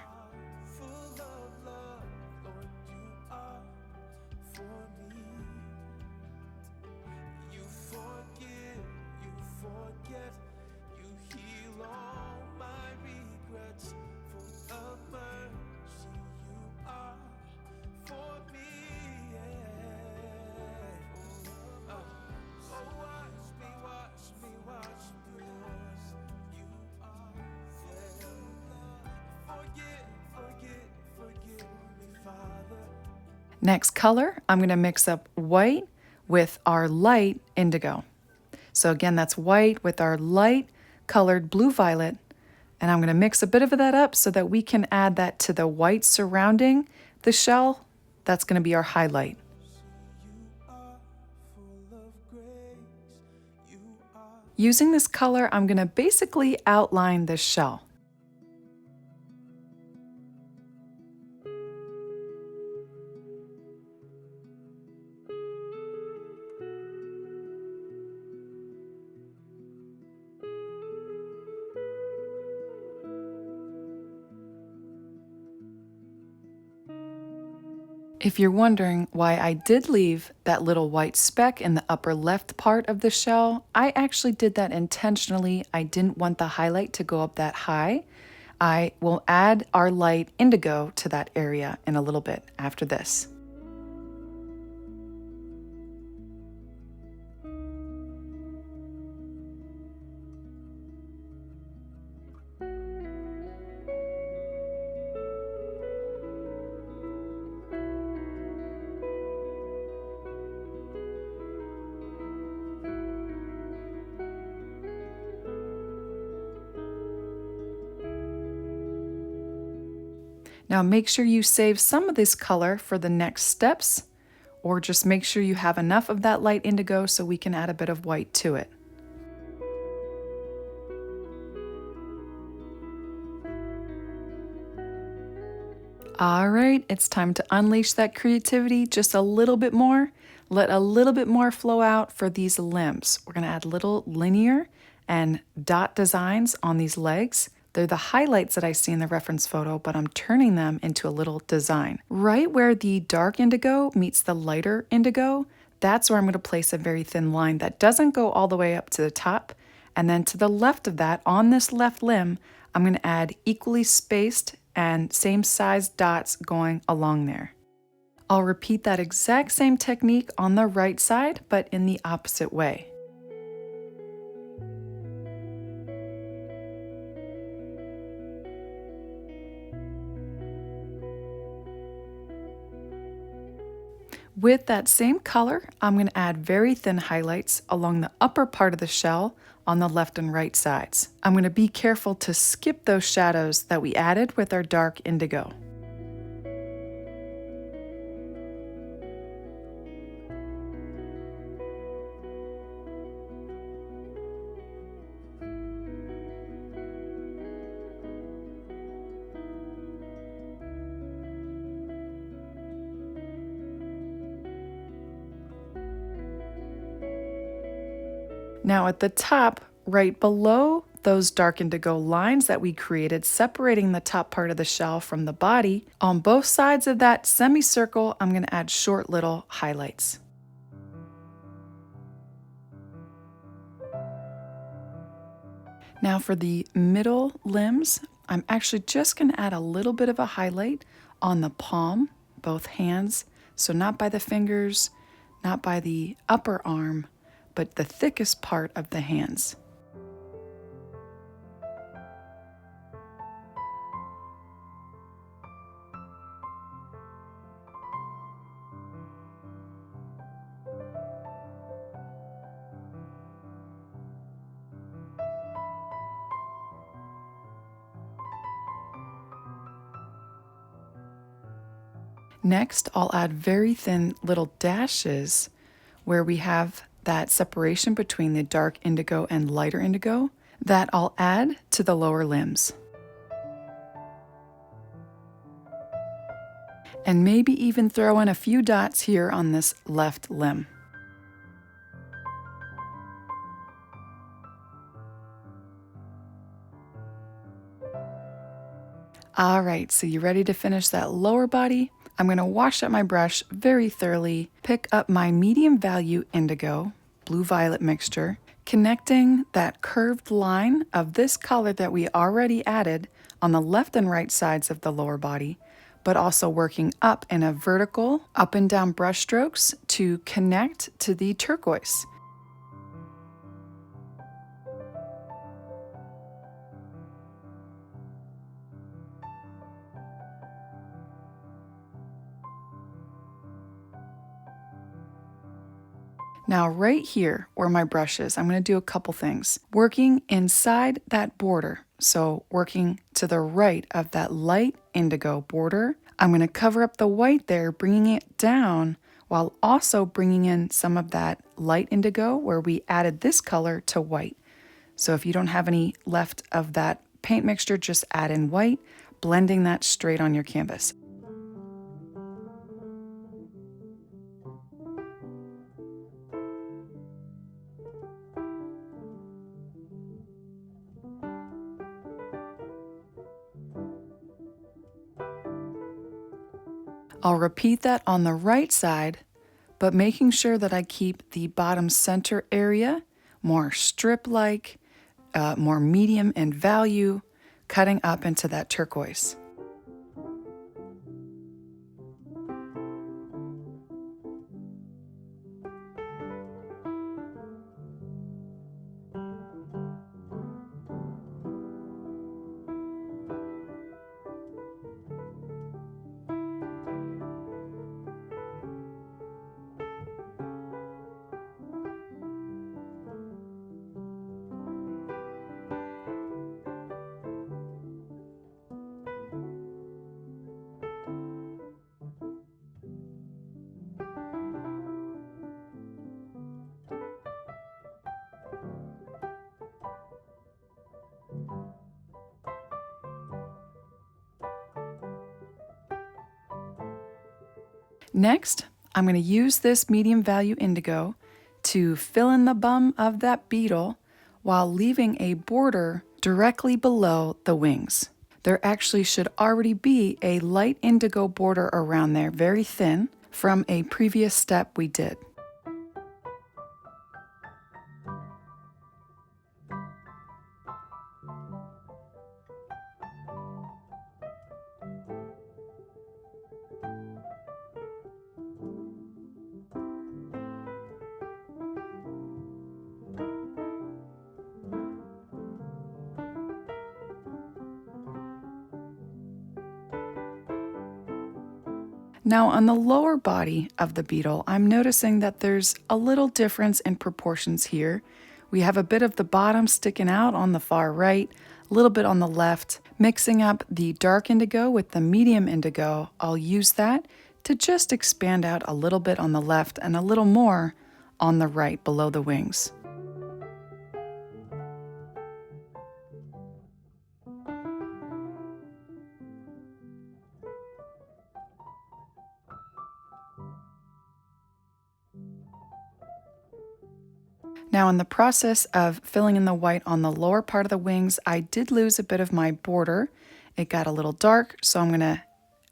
S2: Next color, I'm going to mix up white with our light indigo. So again, that's white with our light colored blue violet. And I'm going to mix a bit of that up so that we can add that to the white surrounding the shell. That's going to be our highlight. Using this color, I'm going to basically outline this shell. If you're wondering why I did leave that little white speck in the upper left part of the shell, I actually did that intentionally. I didn't want the highlight to go up that high. I will add our light indigo to that area in a little bit after this. Now make sure you save some of this color for the next steps, or just make sure you have enough of that light indigo so we can add a bit of white to it. All right, it's time to unleash that creativity just a little bit more. Let a little bit more flow out for these limbs. We're gonna add little linear and dot designs on these legs. They're the highlights that I see in the reference photo, but I'm turning them into a little design. Right where the dark indigo meets the lighter indigo, that's where I'm going to place a very thin line that doesn't go all the way up to the top. And then to the left of that, on this left limb, I'm going to add equally spaced and same size dots going along there. I'll repeat that exact same technique on the right side, but in the opposite way. With that same color, I'm going to add very thin highlights along the upper part of the shell on the left and right sides. I'm going to be careful to skip those shadows that we added with our dark indigo. Now at the top, right below those dark indigo lines that we created, separating the top part of the shell from the body, on both sides of that semicircle, I'm going to add short little highlights. Now for the middle limbs, I'm actually just going to add a little bit of a highlight on the palm, both hands, so not by the fingers, not by the upper arm, but the thickest part of the hands. Next, I'll add very thin little dashes where we have that separation between the dark indigo and lighter indigo that I'll add to the lower limbs. And maybe even throw in a few dots here on this left limb. All right, so you ready to finish that lower body? I'm going to wash up my brush very thoroughly, pick up my medium value indigo, blue-violet mixture, connecting that curved line of this color that we already added on the left and right sides of the lower body, but also working up in a vertical, up and down brush strokes to connect to the turquoise. Now right here where my brush is, I'm going to do a couple things. Working inside that border, so working to the right of that light indigo border, I'm going to cover up the white there, bringing it down while also bringing in some of that light indigo where we added this color to white. So if you don't have any left of that paint mixture, just add in white, blending that straight on your canvas. I'll repeat that on the right side, but making sure that I keep the bottom center area more strip-like, more medium in value, cutting up into that turquoise. Next, I'm going to use this medium value indigo to fill in the bum of that beetle while leaving a border directly below the wings. There actually should already be a light indigo border around there, very thin, from a previous step we did. Now on the lower body of the beetle, I'm noticing that there's a little difference in proportions here. We have a bit of the bottom sticking out on the far right, a little bit on the left. Mixing up the dark indigo with the medium indigo, I'll use that to just expand out a little bit on the left and a little more on the right below the wings. Now in the process of filling in the white on the lower part of the wings, I did lose a bit of my border. It got a little dark, so I'm going to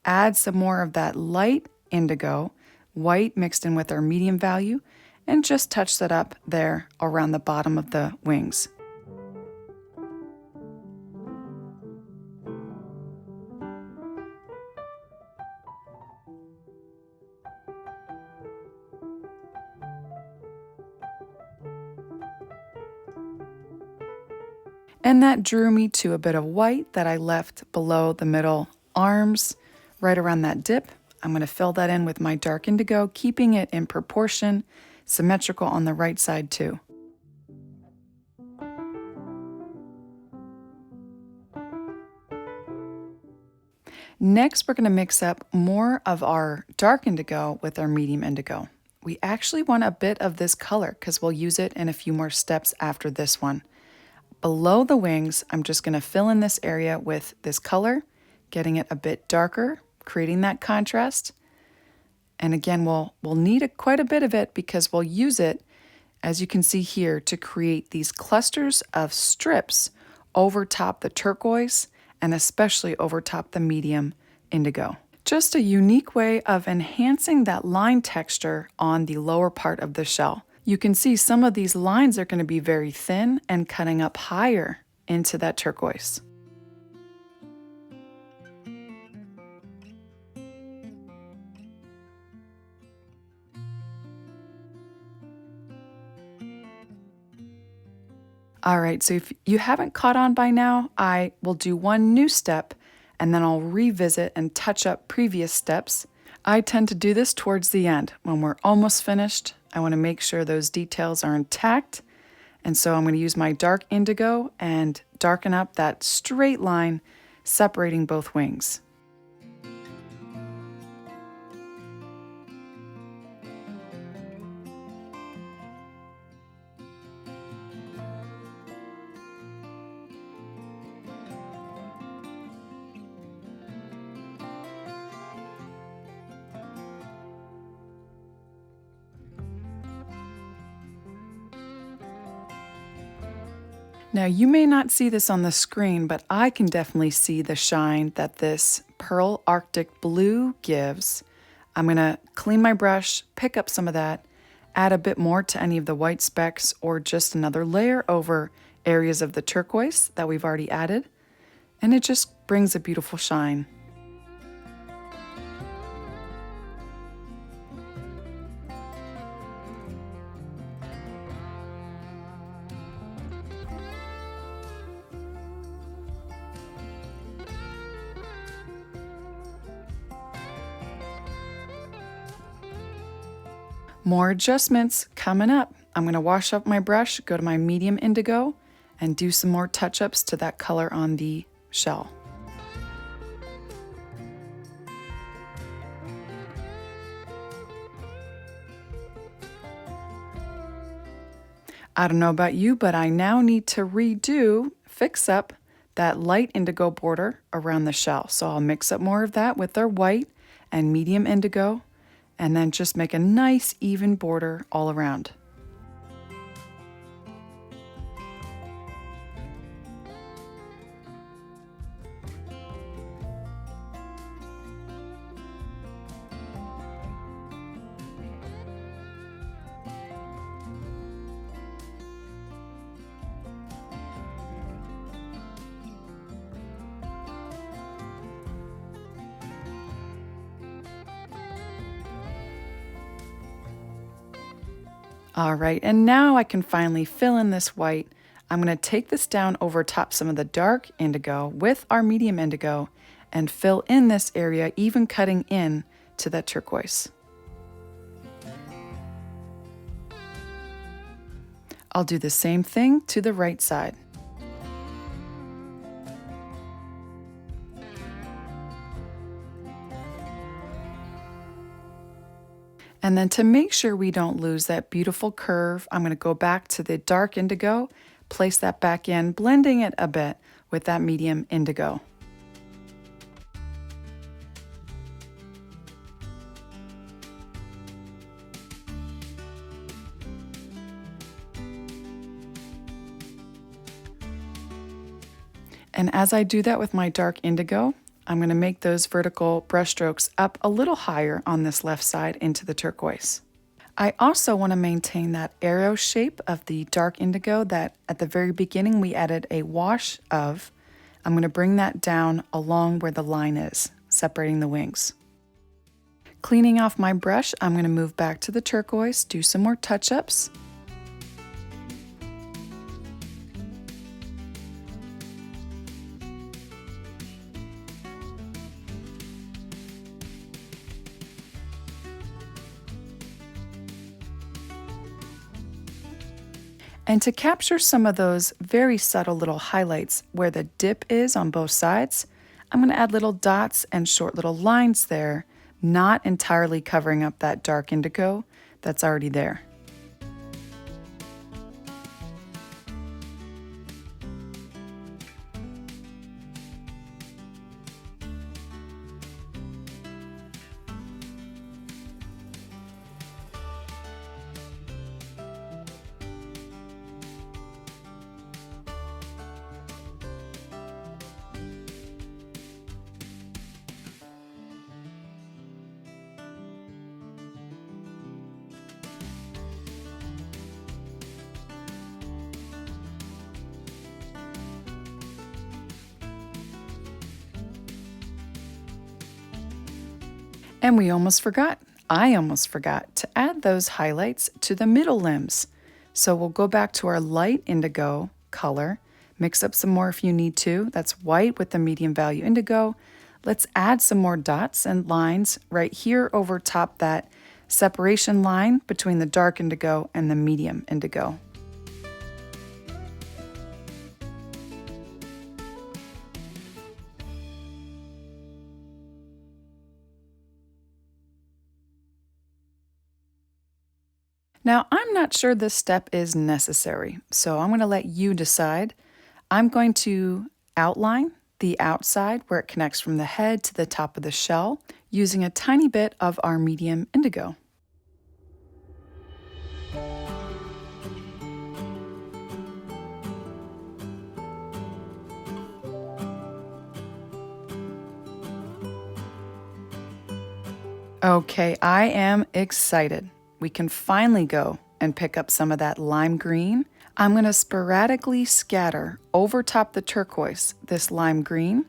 S2: add some more of that light indigo, white mixed in with our medium value, and just touch that up there around the bottom of the wings. And that drew me to a bit of white that I left below the middle arms, right around that dip. I'm going to fill that in with my dark indigo, keeping it in proportion, symmetrical on the right side too. Next, we're going to mix up more of our dark indigo with our medium indigo. We actually want a bit of this color because we'll use it in a few more steps after this one. Below the wings, I'm just going to fill in this area with this color, getting it a bit darker, creating that contrast. And again, we'll need quite a bit of it because we'll use it, as you can see here, to create these clusters of strips over top the turquoise and especially over top the medium indigo. Just a unique way of enhancing that line texture on the lower part of the shell. You can see some of these lines are going to be very thin and cutting up higher into that turquoise. All right, so if you haven't caught on by now, I will do one new step and then I'll revisit and touch up previous steps. I tend to do this towards the end. When we're almost finished, I want to make sure those details are intact. And so I'm going to use my dark indigo and darken up that straight line separating both wings. Now you may not see this on the screen, but I can definitely see the shine that this Pearl Arctic Blue gives. I'm gonna clean my brush, pick up some of that, add a bit more to any of the white specks or just another layer over areas of the turquoise that we've already added. And it just brings a beautiful shine. More adjustments coming up. I'm going to wash up my brush, go to my medium indigo, and do some more touch-ups to that color on the shell. I don't know about you, but I now need to fix up that light indigo border around the shell. So I'll mix up more of that with our white and medium indigo, and then just make a nice even border all around. All right, and now I can finally fill in this white. I'm going to take this down over top some of the dark indigo with our medium indigo and fill in this area, even cutting in to that turquoise. I'll do the same thing to the right side. And then to make sure we don't lose that beautiful curve, I'm going to go back to the dark indigo, place that back in, blending it a bit with that medium indigo. And as I do that with my dark indigo, I'm going to make those vertical brush strokes up a little higher on this left side into the turquoise. I also want to maintain that arrow shape of the dark indigo that at the very beginning we added a wash of. I'm going to bring that down along where the line is, separating the wings. Cleaning off my brush, I'm going to move back to the turquoise, do some more touch-ups. And to capture some of those very subtle little highlights where the dip is on both sides, I'm going to add little dots and short little lines there, not entirely covering up that dark indigo that's already there. And we almost forgot, I almost forgot to add those highlights to the middle limbs. So we'll go back to our light indigo color, mix up some more if you need to. That's white with the medium value indigo. Let's add some more dots and lines right here over top that separation line between the dark indigo and the medium indigo. Now, I'm not sure this step is necessary, so I'm going to let you decide. I'm going to outline the outside where it connects from the head to the top of the shell using a tiny bit of our medium indigo. Okay, I am excited. We can finally go and pick up some of that lime green. I'm going to sporadically scatter over top the turquoise this lime green,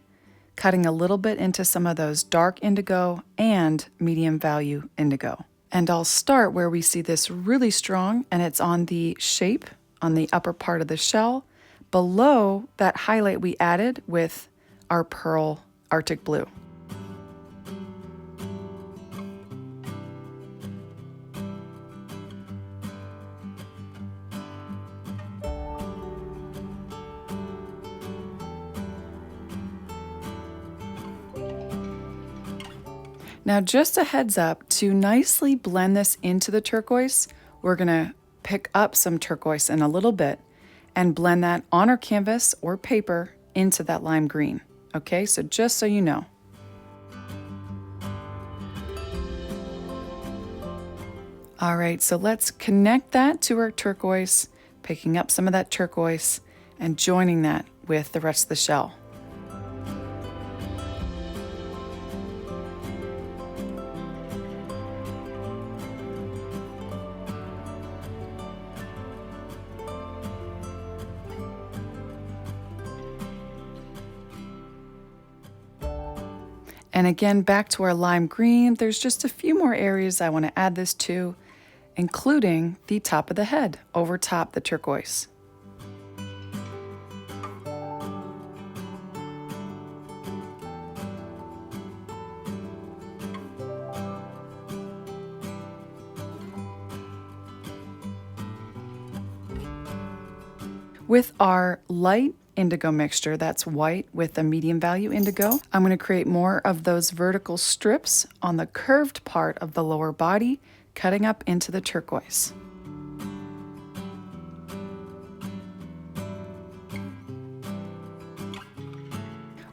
S2: cutting a little bit into some of those dark indigo and medium value indigo. And I'll start where we see this really strong, and it's on the shape on the upper part of the shell, below that highlight we added with our pearl Arctic blue. Now, just a heads up, to nicely blend this into the turquoise, we're gonna pick up some turquoise in a little bit and blend that on our canvas or paper into that lime green. Okay, so just so you know. All right, so let's connect that to our turquoise, picking up some of that turquoise and joining that with the rest of the shell. And again, back to our lime green, there's just a few more areas I want to add this to, including the top of the head over top the turquoise. With our light indigo mixture, that's white with a medium value indigo, I'm going to create more of those vertical strips on the curved part of the lower body, cutting up into the turquoise.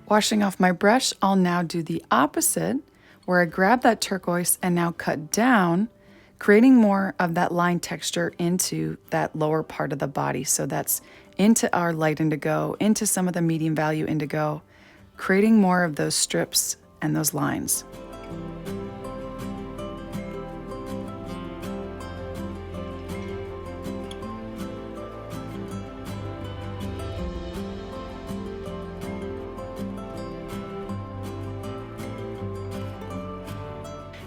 S2: Washing off my brush, I'll now do the opposite, where I grab that turquoise and now cut down, creating more of that line texture into that lower part of the body. So that's into our light indigo, into some of the medium value indigo, creating more of those strips and those lines.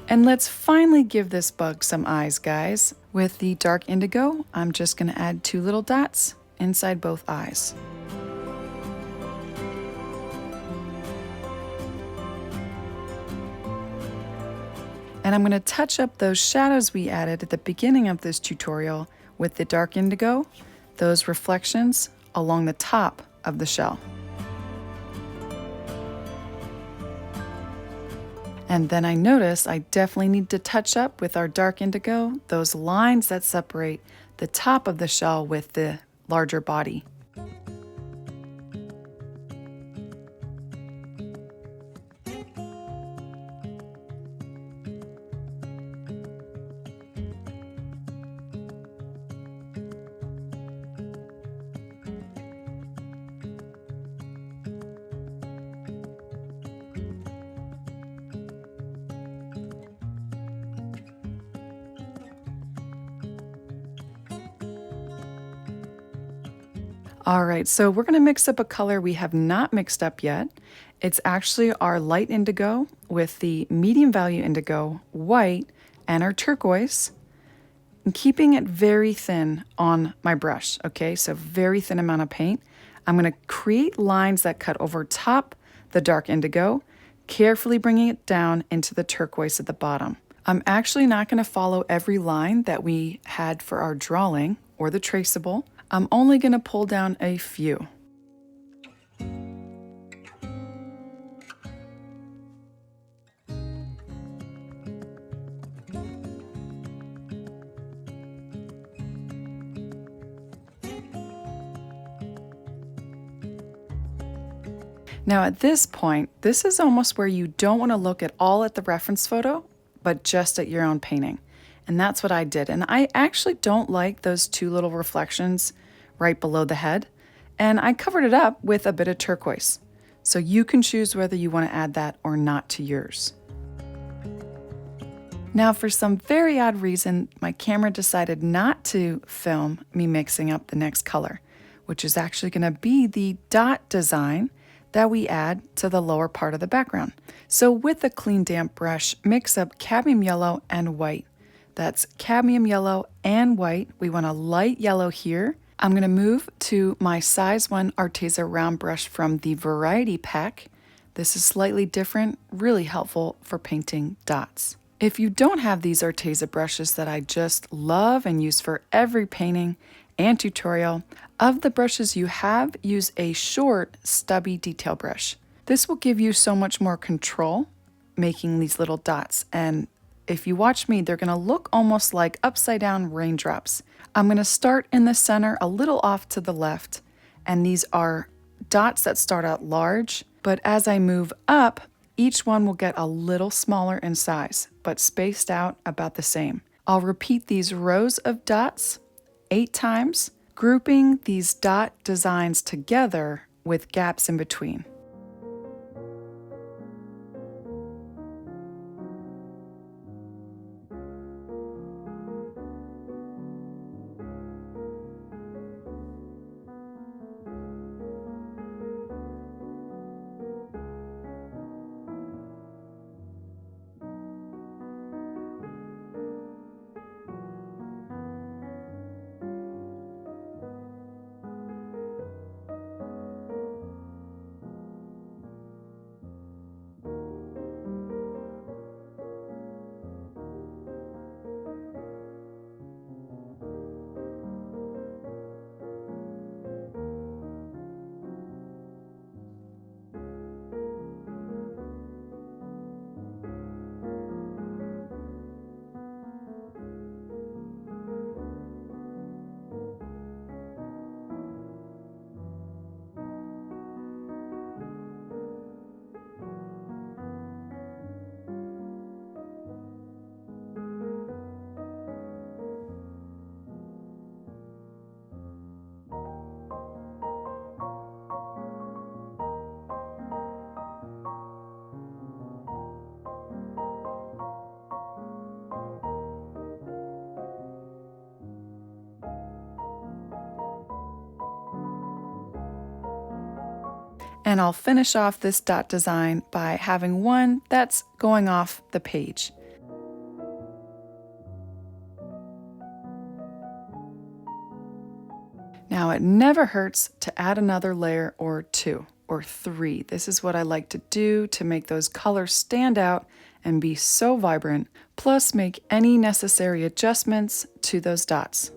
S2: And let's finally give this bug some eyes, guys. With the dark indigo, I'm just going to add 2 little dots inside both eyes. And I'm going to touch up those shadows we added at the beginning of this tutorial with the dark indigo, those reflections along the top of the shell. And then I noticed I definitely need to touch up with our dark indigo, those lines that separate the top of the shell with the larger body. All right, so we're gonna mix up a color we have not mixed up yet. It's actually our light indigo with the medium value indigo, white, and our turquoise. And keeping it very thin on my brush, okay? So very thin amount of paint. I'm gonna create lines that cut over top the dark indigo, carefully bringing it down into the turquoise at the bottom. I'm actually not gonna follow every line that we had for our drawing or the traceable. I'm only gonna pull down a few. Now at this point, this is almost where you don't want to look at all at the reference photo, but just at your own painting. And that's what I did. And I actually don't like those two little reflections right below the head. And I covered it up with a bit of turquoise. So you can choose whether you want to add that or not to yours. Now for some very odd reason, my camera decided not to film me mixing up the next color, which is actually going to be the dot design that we add to the lower part of the background. So with a clean damp brush, mix up cadmium yellow and white. That's cadmium yellow and white. We want a light yellow here. I'm gonna move to my size 1 Arteza round brush from the variety pack. This is slightly different, really helpful for painting dots. If you don't have these Arteza brushes that I just love and use for every painting and tutorial, of the brushes you have, use a short, stubby detail brush. This will give you so much more control making these little dots. And if you watch me, they're gonna look almost like upside down raindrops. I'm gonna start in the center, a little off to the left. And these are dots that start out large, but as I move up, each one will get a little smaller in size, but spaced out about the same. I'll repeat these rows of dots 8 times, grouping these dot designs together with gaps in between. And I'll finish off this dot design by having one that's going off the page. Now it never hurts to add another layer or 2 or 3. This is what I like to do to make those colors stand out and be so vibrant, plus make any necessary adjustments to those dots.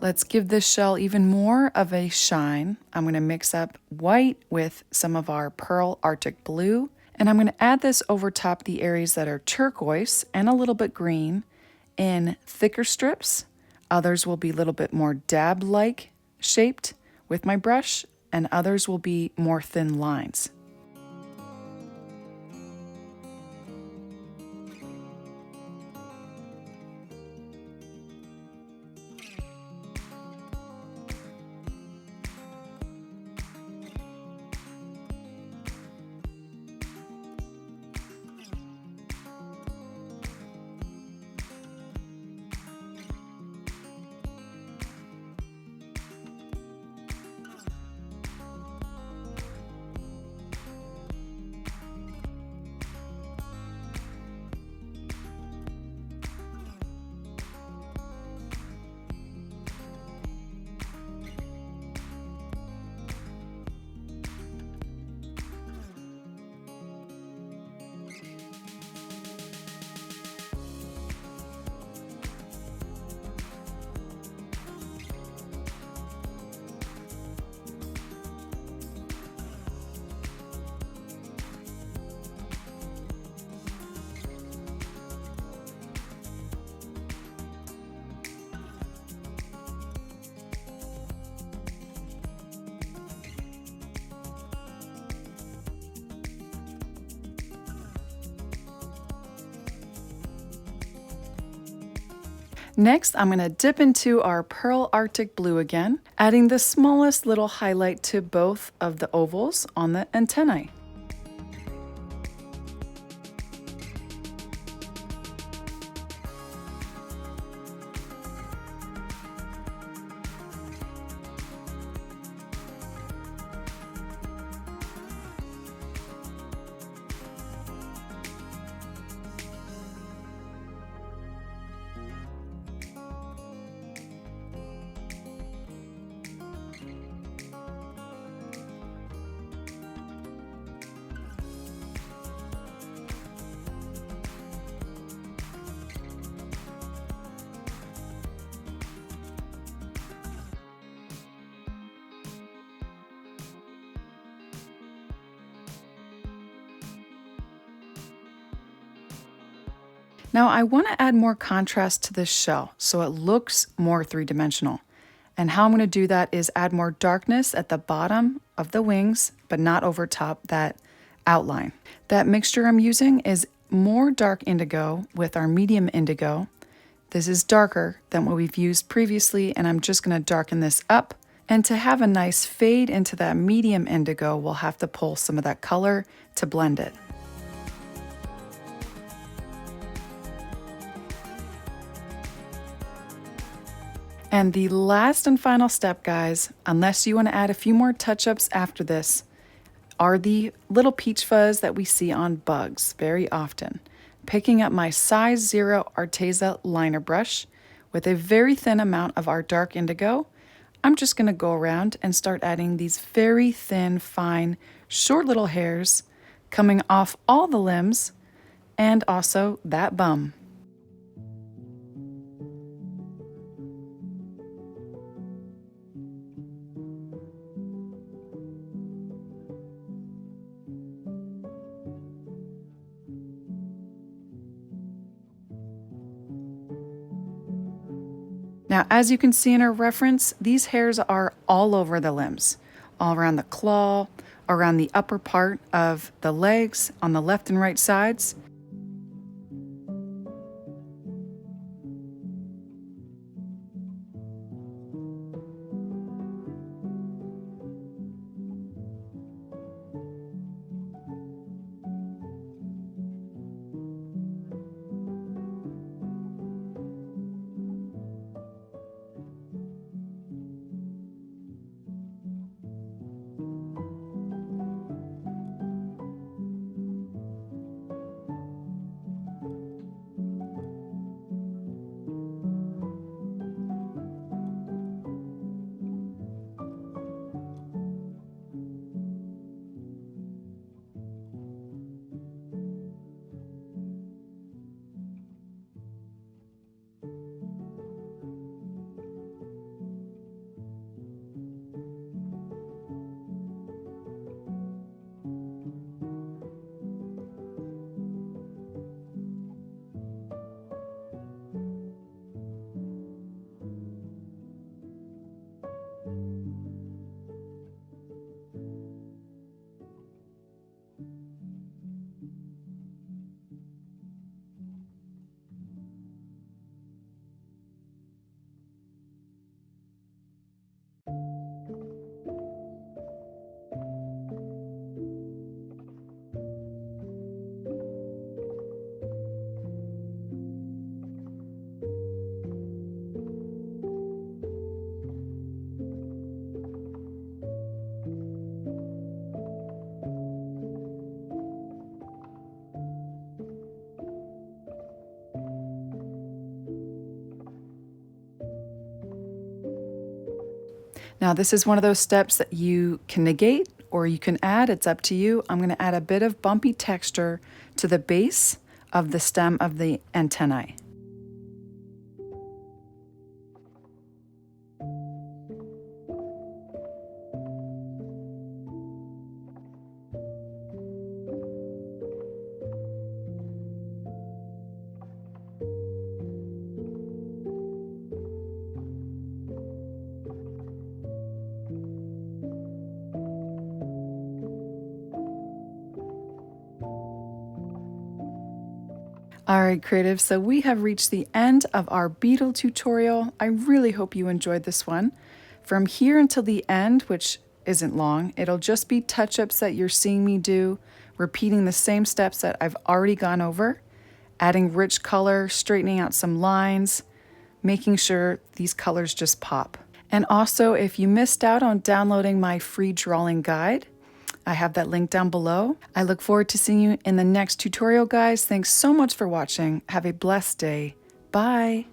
S2: Let's give this shell even more of a shine. I'm going to mix up white with some of our Pearl Arctic Blue, and I'm going to add this over top the areas that are turquoise and a little bit green in thicker strips. Others will be a little bit more dab-like shaped with my brush, and others will be more thin lines. Next, I'm going to dip into our Pearl Arctic Blue again, adding the smallest little highlight to both of the ovals on the antennae. Now I want to add more contrast to this shell so it looks more three-dimensional. And how I'm going to do that is add more darkness at the bottom of the wings, but not over top that outline. That mixture I'm using is more dark indigo with our medium indigo. This is darker than what we've used previously, and I'm just going to darken this up. And to have a nice fade into that medium indigo, we'll have to pull some of that color to blend it. And the last and final step, guys, unless you want to add a few more touch-ups after this, are the little peach fuzz that we see on bugs very often. Picking up my size 0 Arteza liner brush with a very thin amount of our dark indigo, I'm just going to go around and start adding these very thin, fine, short little hairs coming off all the limbs and also that bum. Now, as you can see in our reference, these hairs are all over the limbs, all around the claw, around the upper part of the legs, on the left and right sides. Now this is one of those steps that you can negate or you can add, it's up to you. I'm going to add a bit of bumpy texture to the base of the stem of the antennae. All right, creatives, so we have reached the end of our beetle tutorial. I really hope you enjoyed this one. From here until the end, which isn't long, it'll just be touch-ups that you're seeing me do, repeating the same steps that I've already gone over, adding rich color, straightening out some lines, making sure these colors just pop. And also, if you missed out on downloading my free drawing guide, I have that link down below. I look forward to seeing you in the next tutorial, guys. Thanks so much for watching. Have a blessed day. Bye.